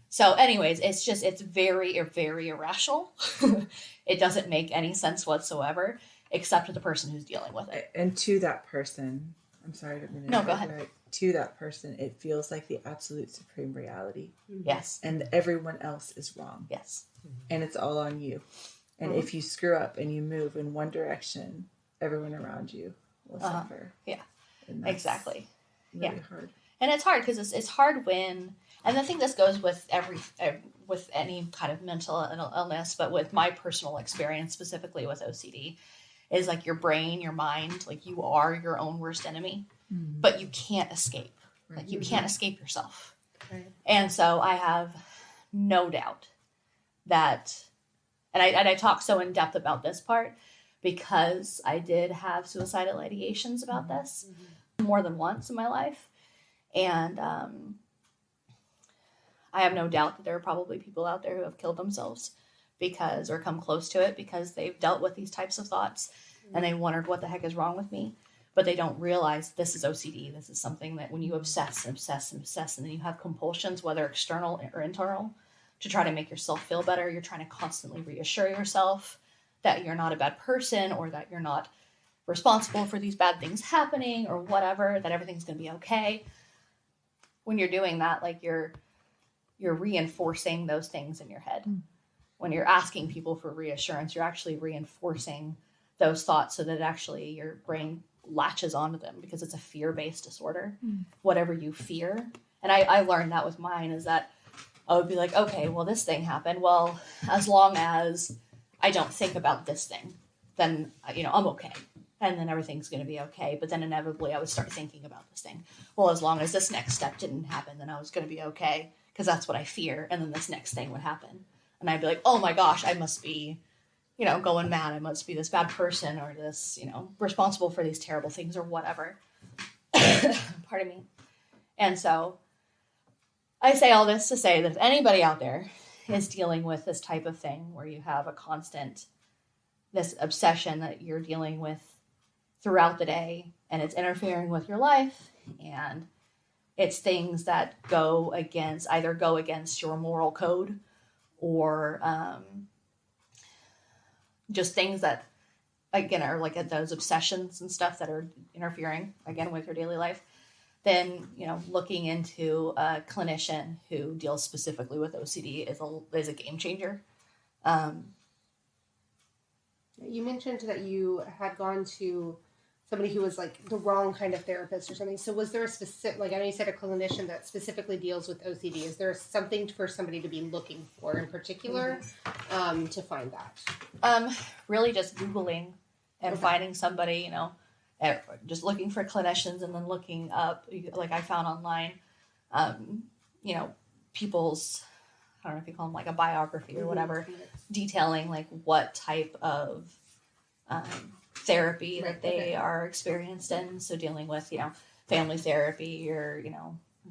So anyways, it's very, very irrational. It doesn't make any sense whatsoever, except to the person who's dealing with it. And to that person, I'm sorry to interrupt. No, go ahead. Right, to that person, it feels like the absolute supreme reality. Yes. And everyone else is wrong. Yes. And it's all on you. And if you screw up and you move in one direction, everyone around you will suffer. Yeah, exactly. Really hard. And it's hard because it's hard when, and I think this goes with with any kind of mental illness, but with my personal experience specifically with OCD, is like your brain, your mind, like you are your own worst enemy, but you can't escape. Right. Like you can't escape yourself. Right. And so I have no doubt that, and I talk so in depth about this part because I did have suicidal ideations about this more than once in my life. And I have no doubt that there are probably people out there who have killed themselves because, or come close to it because they've dealt with these types of thoughts and they wondered what the heck is wrong with me. But they don't realize this is OCD. This is something that when you obsess and obsess and obsess, and then you have compulsions, whether external or internal, to try to make yourself feel better, you're trying to constantly reassure yourself that you're not a bad person or that you're not responsible for these bad things happening or whatever, that everything's going to be okay. When you're doing that, like you're reinforcing those things in your head. When you're asking people for reassurance, you're actually reinforcing those thoughts so that actually your brain latches onto them because it's a fear-based disorder. Whatever you fear. And I learned that with mine is that I would be like, okay, well, this thing happened. Well, as long as I don't think about this thing, then, I'm okay. And then everything's going to be okay. But then inevitably I would start thinking about this thing. Well, as long as this next step didn't happen, then I was going to be okay because that's what I fear. And then this next thing would happen. And I'd be like, oh my gosh, I must be, going mad. I must be this bad person or this, responsible for these terrible things or whatever. Pardon me. And so I say all this to say that if anybody out there is dealing with this type of thing where you have a constant, this obsession that you're dealing with throughout the day and it's interfering with your life and it's things that go against your moral code or just things that, again, are like those obsessions and stuff that are interfering, again, with your daily life, then, looking into a clinician who deals specifically with OCD is a game changer. You mentioned that you had gone to somebody who was like the wrong kind of therapist or something. So was there a specific, like I know you said a clinician that specifically deals with OCD. Is there something for somebody to be looking for in particular to find that? Really just Googling and finding somebody, just looking for clinicians and then looking up, like I found online, people's, I don't know if you call them like a biography or whatever, detailing like what type of therapy that they are experienced in. So dealing with, family therapy or,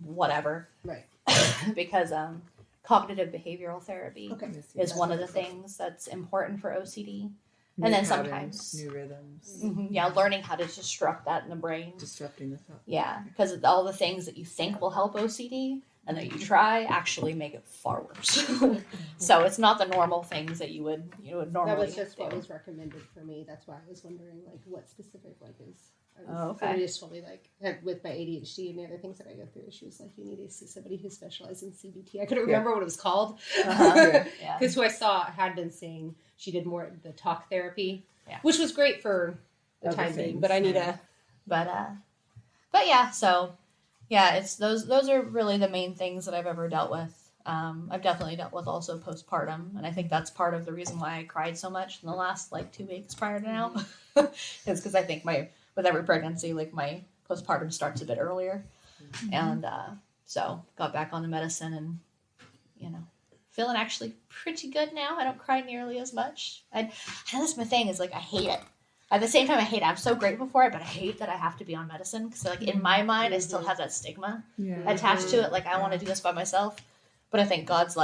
whatever. Right. Because cognitive behavioral therapy is one of the things that's important for OCD. New and then patterns, sometimes new rhythms. Learning how to disrupt that in the brain. Disrupting the thought. Yeah, because all the things that you think will help OCD and that you try actually make it far worse. So it's not the normal things that you would normally. That was just do. what was recommended for me. That's why I was wondering like what specific is. Okay. Somebody just told me like with my ADHD and the other things that I go through, she was like, you need to see somebody who specializes in CBT. I couldn't remember what it was called because who I saw had been saying she did more the talk therapy, which was great for the time being. But I need a. But yeah, so yeah, it's those are really the main things that I've ever dealt with. I've definitely dealt with also postpartum, and I think that's part of the reason why I cried so much in the last 2 weeks prior to now, is because I think with every pregnancy, my postpartum starts a bit earlier. And so got back on the medicine and, feeling actually pretty good now. I don't cry nearly as much. And that's my thing is I hate it. At the same time, I hate it. I'm so grateful for it, but I hate that I have to be on medicine. Because in my mind, I still have that stigma attached to it. I want to do this by myself. But I think God's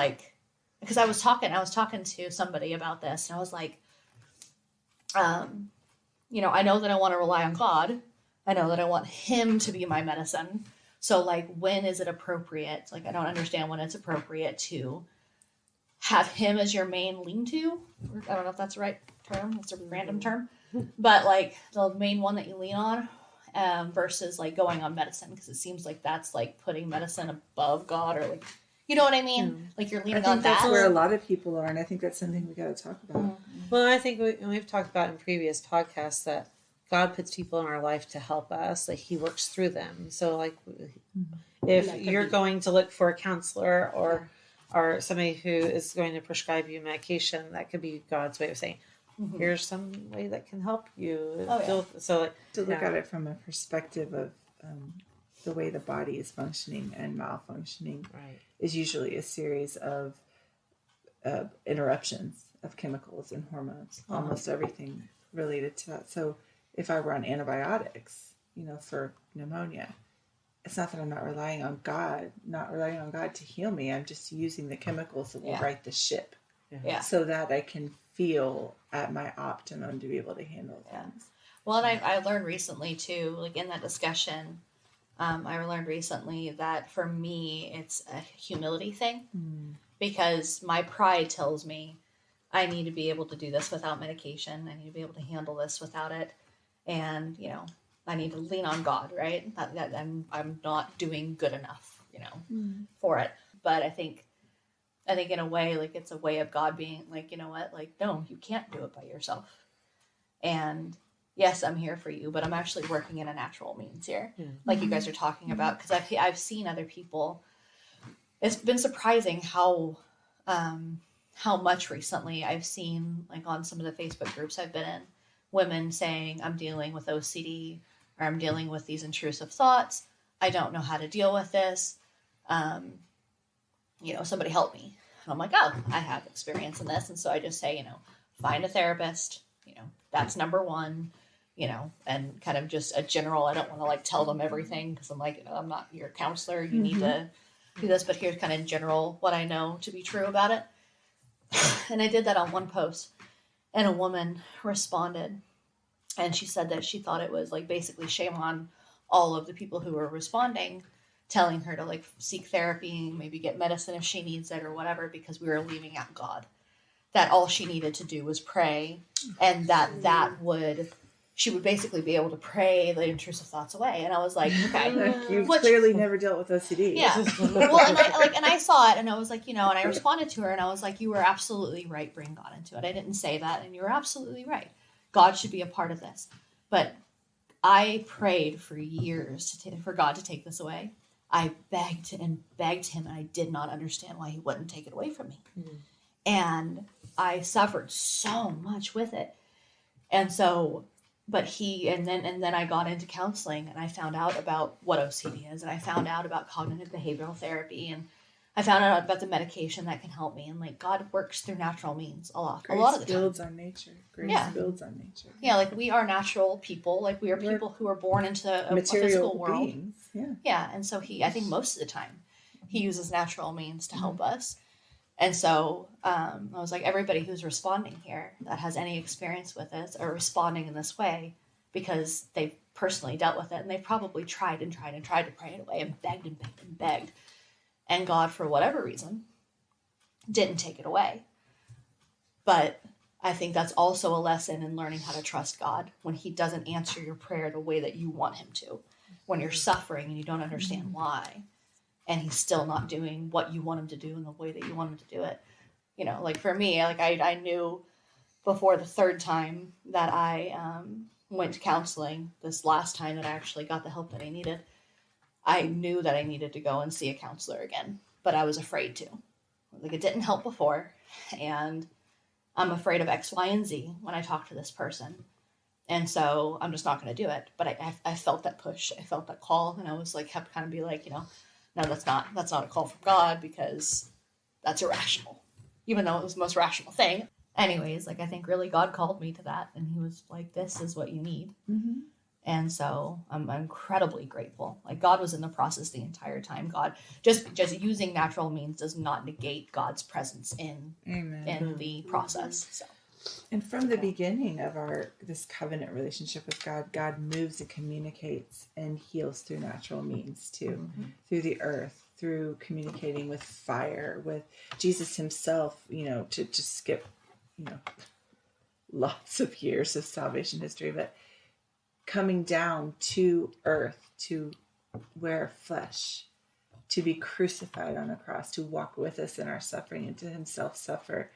because I was talking to somebody about this and I was like, I know that I want to rely on God. I know that I want Him to be my medicine. So, when is it appropriate? I don't understand when it's appropriate to have Him as your main lean-to. I don't know if that's the right term. It's a random term. But, the main one that you lean on versus, going on medicine. Because it seems like that's, putting medicine above God or, you know what I mean? You're leaning on that. That's where a lot of people are, and I think that's something we got to talk about. Mm-hmm. Well, I think we've talked about in previous podcasts that God puts people in our life to help us. He works through them. So, if you're going to look for a counselor or somebody who is going to prescribe you medication, that could be God's way of saying, here's some way that can help you. So, to look at it from a perspective of the way the body is functioning and malfunctioning is usually a series of interruptions of chemicals and hormones, almost everything related to that. So if I were on antibiotics, for pneumonia, it's not that I'm not relying on God to heal me. I'm just using the chemicals that will right the ship so that I can feel at my optimum to be able to handle things. Well, and I learned recently too, in that discussion, I learned recently that for me, it's a humility thing because my pride tells me I need to be able to do this without medication. I need to be able to handle this without it. And, I need to lean on God, right? That I'm not doing good enough, for it. But I think in a way, it's a way of God being you know what, no, you can't do it by yourself. And yes, I'm here for you, but I'm actually working in a natural means here. You guys are talking about, because I've seen other people. It's been surprising how much recently I've seen, on some of the Facebook groups I've been in, women saying, I'm dealing with OCD, or I'm dealing with these intrusive thoughts. I don't know how to deal with this. Somebody help me. And I'm like, oh, I have experience in this. And so I just say, find a therapist, that's number one, and kind of just a general, I don't want to tell them everything because I'm I'm not your counselor. You need to do this, but here's kind of general what I know to be true about it. And I did that on one post and a woman responded and she said that she thought it was basically shame on all of the people who were responding telling her to like seek therapy, maybe get medicine if she needs it or whatever, because we were leaving out God. That all she needed to do was pray, and she would basically be able to pray the intrusive thoughts away. And I was like, okay. You've clearly never dealt with OCD. Yeah. Well, and I saw it, and I was like, and I responded to her, and I was like, you were absolutely right, bring God into it. I didn't say that, and you were absolutely right. God should be a part of this. But I prayed for years for God to take this away. I begged and begged him, and I did not understand why he wouldn't take it away from me. Mm-hmm. And I suffered so much with it. And so, and then I got into counseling, and I found out about what OCD is, and I found out about cognitive behavioral therapy, and I found out about the medication that can help me. And like, God works through natural means a lot of the time. Grace builds on nature. Builds on nature. Yeah, like we are natural people. Like we're people who are born into a physical world. Beings. Yeah. Yeah, and so I think most of the time, he uses natural means to help us. And so I was like, everybody who's responding here that has any experience with this are responding in this way because they've personally dealt with it, and they've probably tried and tried and tried to pray it away and begged and begged and begged. And God, for whatever reason, didn't take it away. But I think that's also a lesson in learning how to trust God when he doesn't answer your prayer the way that you want him to. When you're suffering and you don't understand why, and he's still not doing what you want him to do in the way that you want him to do it. Like for me, like I knew before the third time that I went to counseling, this last time that I actually got the help that I needed, I knew that I needed to go and see a counselor again, but I was afraid to. Like it didn't help before, and I'm afraid of X, Y, and Z when I talk to this person. And so I'm just not going to do it. But I felt that push. I felt that call, and I was like, kept kind of be like, no, that's not a call from God, because that's irrational, even though it was the most rational thing. Anyways, like I think really God called me to that, and he was like, this is what you need. Mm-hmm. And so I'm incredibly grateful. Like God was in the process the entire time. God just using natural means does not negate God's presence in the process. So. And from the beginning of this covenant relationship with God, God moves and communicates and heals through natural means too, through the earth, through communicating with fire, with Jesus himself, to skip, lots of years of salvation history, but coming down to earth to wear flesh, to be crucified on a cross, to walk with us in our suffering, and to himself suffer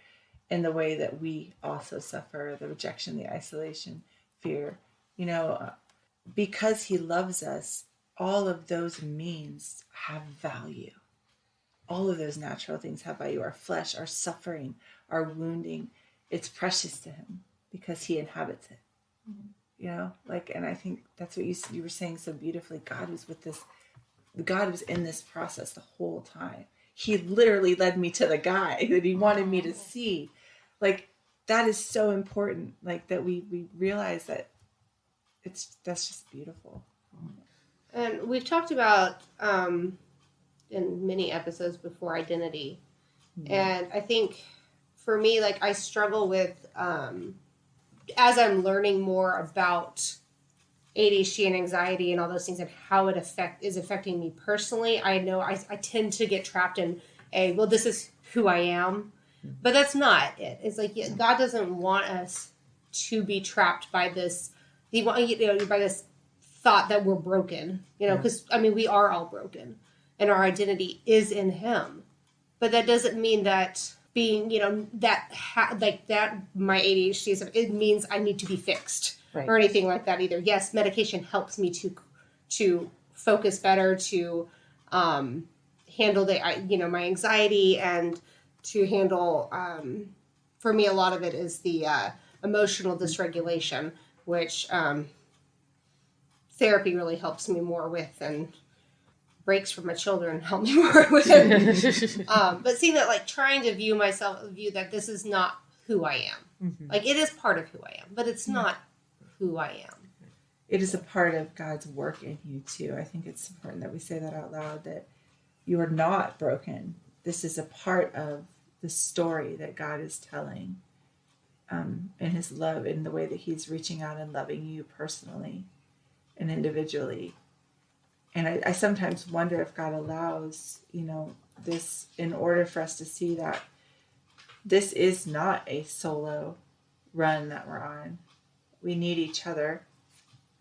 in the way that we also suffer, the rejection, the isolation, fear. Because he loves us, all of those means have value. All of those natural things have value. Our flesh, our suffering, our wounding, it's precious to him because he inhabits it. Mm-hmm. And I think that's what you were saying so beautifully. God was in this process the whole time. He literally led me to the guy that he wanted me to see. Like, that is so important. Like, that we realize that that's just beautiful. And we've talked about, in many episodes before, identity. Mm-hmm. And I think for me, like, I struggle with, as I'm learning more about ADHD and anxiety and all those things and how it is affecting me personally, I know I tend to get trapped in this is who I am, but that's not it. It's like God doesn't want us to be trapped by this. By this thought that we're broken, because we are all broken, and our identity is in Him. But that doesn't mean that being, that my ADHD stuff, it means I need to be fixed. Right. Or anything like that either. Yes, medication helps me to focus better, to handle my anxiety, and to handle, for me, a lot of it is the emotional dysregulation, which therapy really helps me more with, and breaks from my children help me more with it. But seeing that, like, trying to view that this is not who I am. Mm-hmm. Like, it is part of who I am, but it's not who I am. It is a part of God's work in you too. I think it's important that we say that out loud, that you are not broken. This is a part of the story that God is telling, in his love, in the way that he's reaching out and loving you personally and individually. And I sometimes wonder if God allows, this in order for us to see that this is not a solo run that we're on. We need each other,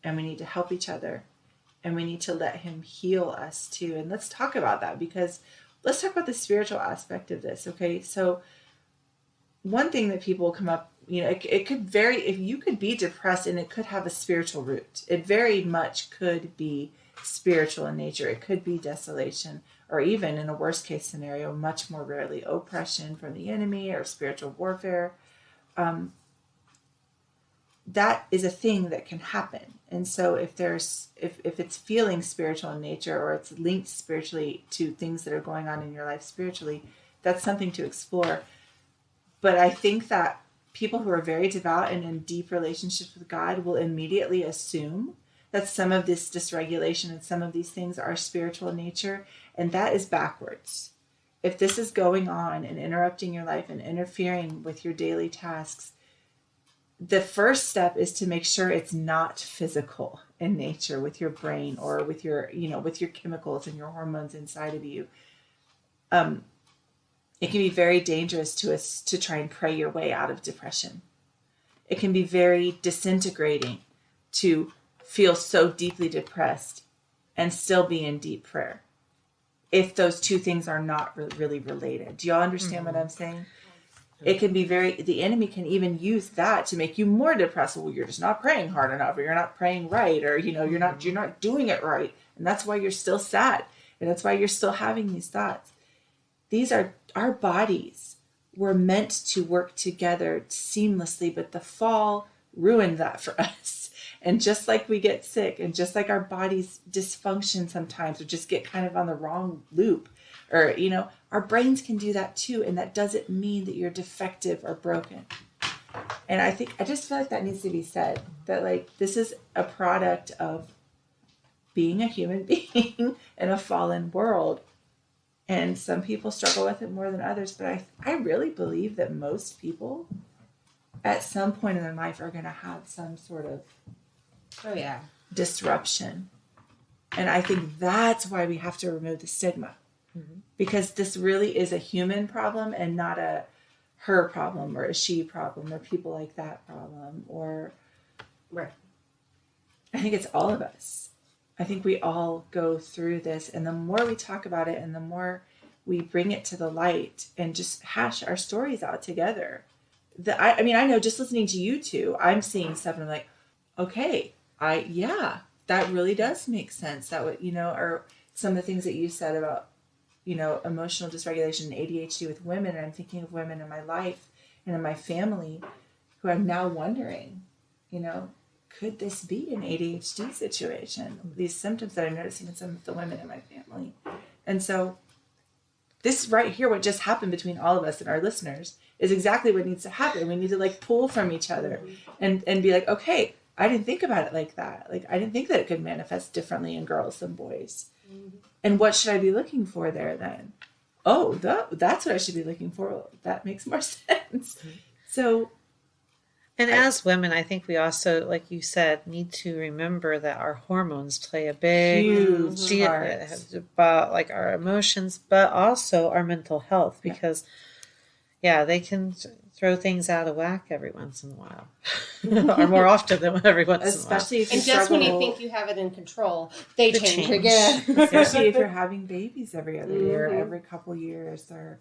and we need to help each other, and we need to let him heal us too. And let's talk about that, because let's talk about the spiritual aspect of this. Okay. So one thing that people come up, it could vary. If you could be depressed, and it could have a spiritual root. It very much could be spiritual in nature. It could be desolation, or even in a worst case scenario, much more rarely, oppression from the enemy or spiritual warfare. That is a thing that can happen. And so if it's feeling spiritual in nature, or it's linked spiritually to things that are going on in your life spiritually, that's something to explore. But I think that people who are very devout and in deep relationships with God will immediately assume that some of this dysregulation and some of these things are spiritual in nature, and that is backwards. If this is going on and interrupting your life and interfering with your daily tasks, the first step is to make sure it's not physical in nature with your brain or with your, with your chemicals and your hormones inside of you. It can be very dangerous to try and pray your way out of depression. It can be very disintegrating to feel so deeply depressed and still be in deep prayer, if those two things are not really related. Do y'all understand what I'm saying? It can be the enemy can even use that to make you more depressed. Well, you're just not praying hard enough, or you're not praying right, or, you're not doing it right. And that's why you're still sad. And that's why you're still having these thoughts. These are our bodies were meant to work together seamlessly, but the fall ruined that for us. And just like we get sick, and just like our bodies dysfunction sometimes, or just get kind of on the wrong loop, or, our brains can do that too. And that doesn't mean that you're defective or broken. And I just feel like that needs to be said, that this is a product of being a human being in a fallen world. And some people struggle with it more than others. But I really believe that most people at some point in their life are going to have some sort of disruption. And I think that's why we have to remove the stigma. Mm-hmm. Because this really is a human problem, and not a her problem or a she problem or people like that problem. Or right. I think it's all of us. I think we all go through this, and the more we talk about it and the more we bring it to the light and just hash our stories out together. I know just listening to you two, I'm seeing stuff and I'm like, okay, that really does make sense. That would, or some of the things that you said about, emotional dysregulation and ADHD with women. And I'm thinking of women in my life and in my family who I'm now wondering, could this be an ADHD situation? These symptoms that I'm noticing in some of the women in my family. And so this right here, what just happened between all of us and our listeners, is exactly what needs to happen. We need to pull from each other and be like, okay, I didn't think about it like that. I didn't think that it could manifest differently in girls than boys. Mm-hmm. And what should I be looking for there then? Oh, that's what I should be looking for. That makes more sense. Mm-hmm. So, and as women, I think we also, like you said, need to remember that our hormones play a big huge deal about our emotions, but also our mental health, because they can throw things out of whack every once in a while, or more often than every once especially in a while. If you and just when you think you have it in control, they change again. Especially if you're having babies every other year, every couple years, or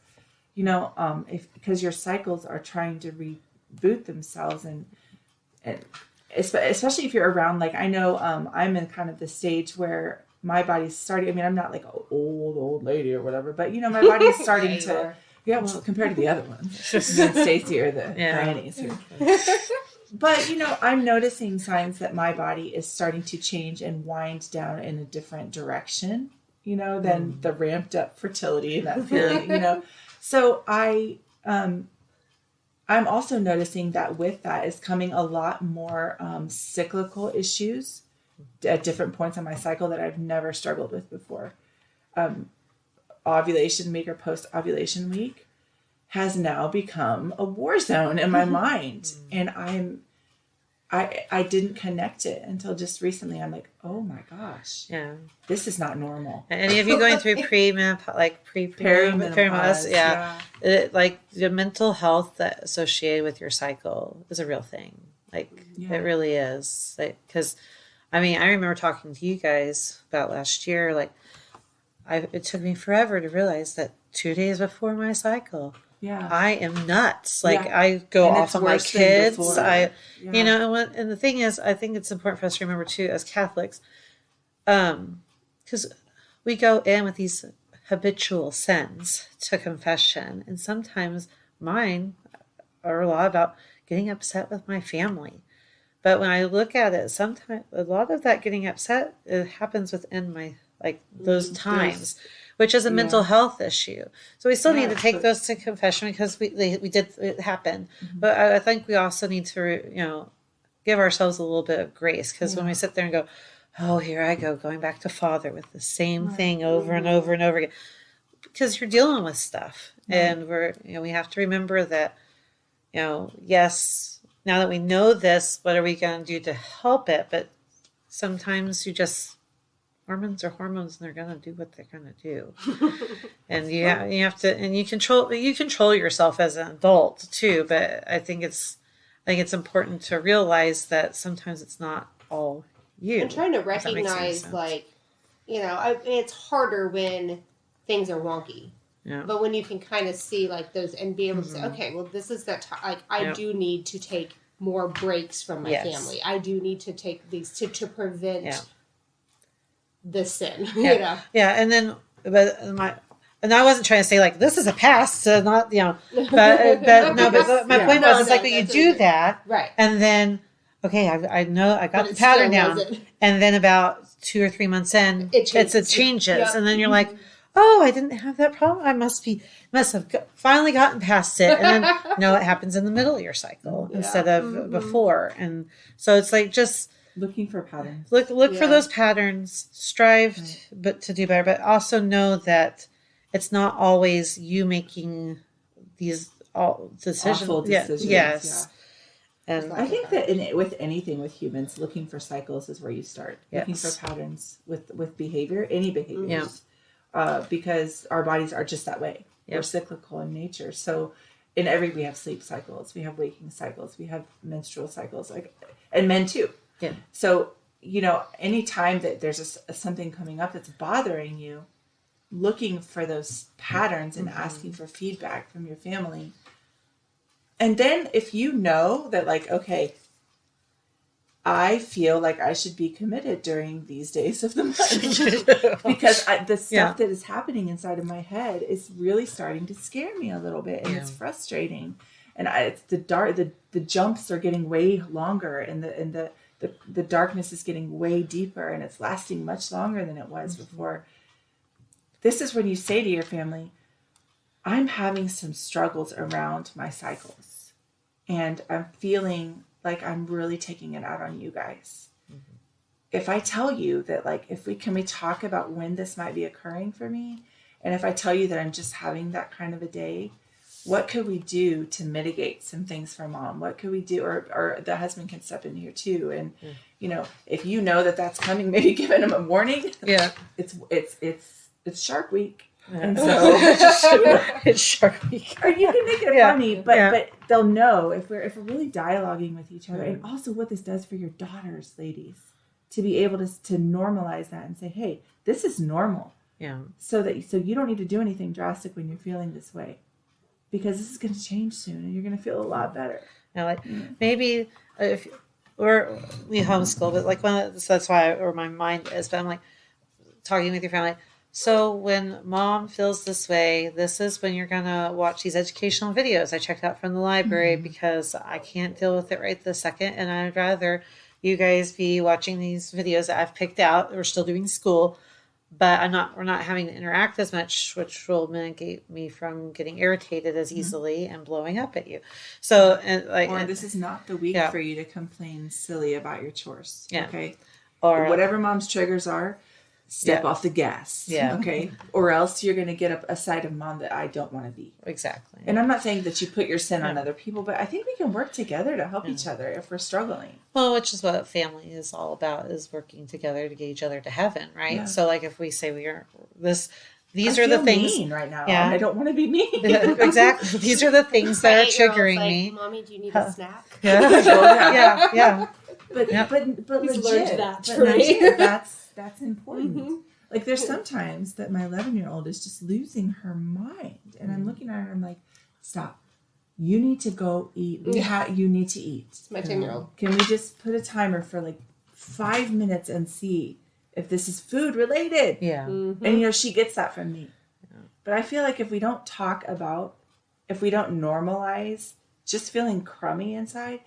because your cycles are trying to reboot themselves, and especially if you're around, I know I'm in kind of the stage where my body's starting. I'm not like an old lady or whatever, but my body's starting to. Yeah, well, compared to the other ones, Stacey or the grannies. But, I'm noticing signs that my body is starting to change and wind down in a different direction, than the ramped up fertility and that feeling, So I'm also noticing that with that is coming a lot more cyclical issues at different points on my cycle that I've never struggled with before. Ovulation week or post-ovulation week has now become a war zone in my mind. And I didn't connect it until just recently. I'm like, oh my gosh, Yeah. this is not normal. Any of you going through perimenopause? Yeah. Like the mental health that associated with your cycle is a real thing. Like it really is. Like, because I remember talking to you guys about last year. Like, it took me forever to realize that 2 days before my cycle, I am nuts. Like I go off on my kids. And the thing is, I think it's important for us to remember too, as Catholics, because we go in with these habitual sins to confession, and sometimes mine are a lot about getting upset with my family. But when I look at it, sometimes a lot of that getting upset, it happens within my those times, which is a mental health issue. So we still need to take those to confession because we did, it happen. Mm-hmm. But I think we also need to, give ourselves a little bit of grace, because when we sit there and go, oh, here I go, going back to Father with the same thing over and over and over again, because you're dealing with stuff. And we have to remember that, yes, now that we know this, what are we going to do to help it? But sometimes hormones are hormones, and they're going to do what they're going to do. And you have to, and you control yourself as an adult too. But I think it's important to realize that sometimes it's not all you. I'm trying to recognize, it's harder when things are wonky. Yeah. But when you can kind of see those and be able to say, okay, well, this is that time. I do need to take more breaks from my family. I do need to take these to prevent the sin. Yeah. And then, and I wasn't trying to say this is a past, so not but my point was when you do that, right? And then I know I got the pattern down, and then about 2 or 3 months in, it changes, and then you're like, oh, I didn't have that problem. I must have finally gotten past it. And then, it happens in the middle of your cycle instead of before. And so it's just looking for patterns. Look for those patterns. Strive to do better, but also know that it's not always you making these decisions. Awful decisions. Yes. Yeah. And I think that with anything with humans, looking for cycles is where you start. Yes. Looking for patterns with behavior, any behaviors. Yeah. Because our bodies are just that way. Yep. We're cyclical in nature. So we have sleep cycles, we have waking cycles, we have menstrual cycles, and men too. Yeah. So, anytime that there's something coming up that's bothering you, looking for those patterns and asking for feedback from your family. And then if you know that okay, I feel like I should be committed during these days of the month because the stuff that is happening inside of my head is really starting to scare me a little bit, and it's frustrating. And it's the jumps are getting way longer, and the darkness is getting way deeper, and it's lasting much longer than it was before. This is when you say to your family, I'm having some struggles around my cycles, and I'm feeling like I'm really taking it out on you guys. Mm-hmm. If I tell you that, can we talk about when this might be occurring for me? And if I tell you that I'm just having that kind of a day, what could we do to mitigate some things for mom? What could we do? Or the husband can step in here too. And, if you know that that's coming, maybe giving him a warning. Yeah. It's Shark Week. Yeah. And so it's Shark Week. Or you can make it funny, but they'll know if we're really dialoguing with each other, and also what this does for your daughters, ladies, to be able to normalize that and say, hey, this is normal. Yeah. So you don't need to do anything drastic when you're feeling this way, because this is going to change soon, and you're going to feel a lot better. Now, maybe if we homeschool, but so that's why where my mind is. But I'm talking with your family. So when mom feels this way, this is when you're going to watch these educational videos I checked out from the library, because I can't deal with it right this second. And I'd rather you guys be watching these videos that I've picked out. We're still doing school, but we're not having to interact as much, which will mitigate me from getting irritated as easily and blowing up at you. So, this is not the week for you to complain silly about your chores. Yeah. Okay. Or whatever mom's triggers are, step off the gas. Yeah. Okay. Or else you're going to get a side of mom that I don't want to be. Exactly. And I'm not saying that you put your sin on other people, but I think we can work together to help each other if we're struggling. Well, which is what family is all about, is working together to get each other to heaven, right? Yeah. So like if we say these I are the feel things mean right now. Yeah. And I don't want to be mean. Exactly. These are the things that are 8-year-old's triggering like, me. Mommy, do you need a snack? Yeah. But He's learned legit, that, but right? legit, that's important. Like there's sometimes that my 11-year-old is just losing her mind, and I'm looking at her and I'm like, stop. You need to go eat. You need to eat. It's my 10-year-old. Can we just put a timer for like 5 minutes and see if this is food related? Yeah. Mm-hmm. And she gets that from me. Yeah. But I feel like if we don't normalize just feeling crummy inside,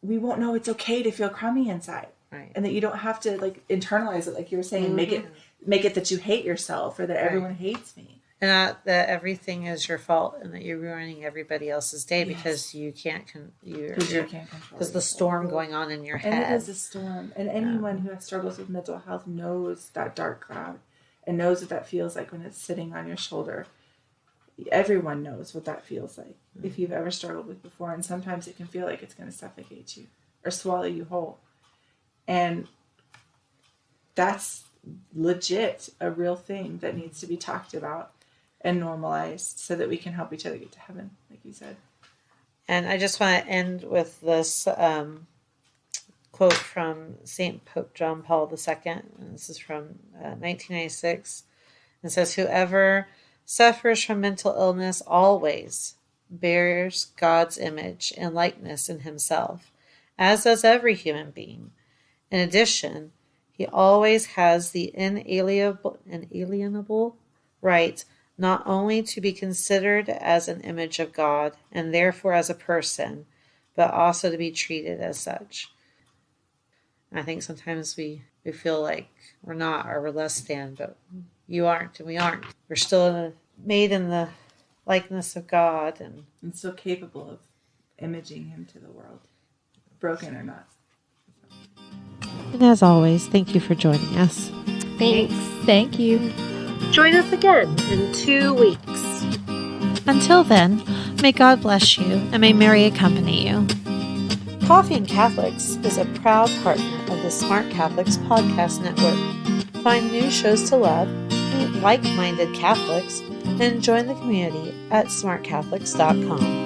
we won't know it's okay to feel crummy inside. Right. And that you don't have to like internalize it, like you were saying, make it that you hate yourself or that everyone hates me. And that everything is your fault and that you're ruining everybody else's day because you can't control because the storm going on in your head. And it is a storm. And anyone who has struggles with mental health knows that dark cloud and knows what that feels like when it's sitting on your shoulder. Everyone knows what that feels like if you've ever struggled with before. And sometimes it can feel like it's going to suffocate you or swallow you whole. And that's legit a real thing that needs to be talked about and normalized so that we can help each other get to heaven, like you said. And I just want to end with this quote from St. Pope John Paul II. And this is from 1996. It says, "Whoever suffers from mental illness always bears God's image and likeness in himself, as does every human being. In addition, he always has the inalienable right not only to be considered as an image of God and therefore as a person, but also to be treated as such." And I think sometimes we feel like we're not or we're less than, but you aren't and we aren't. We're still made in the likeness of God and so capable of imaging him to the world, broken or not. And as always, thank you for joining us. Thanks. Thank you. Join us again in 2 weeks. Until then, may God bless you and may Mary accompany you. Coffee and Catholics is a proud partner of the Smart Catholics Podcast Network. Find new shows to love, meet like-minded Catholics, and join the community at smartcatholics.com.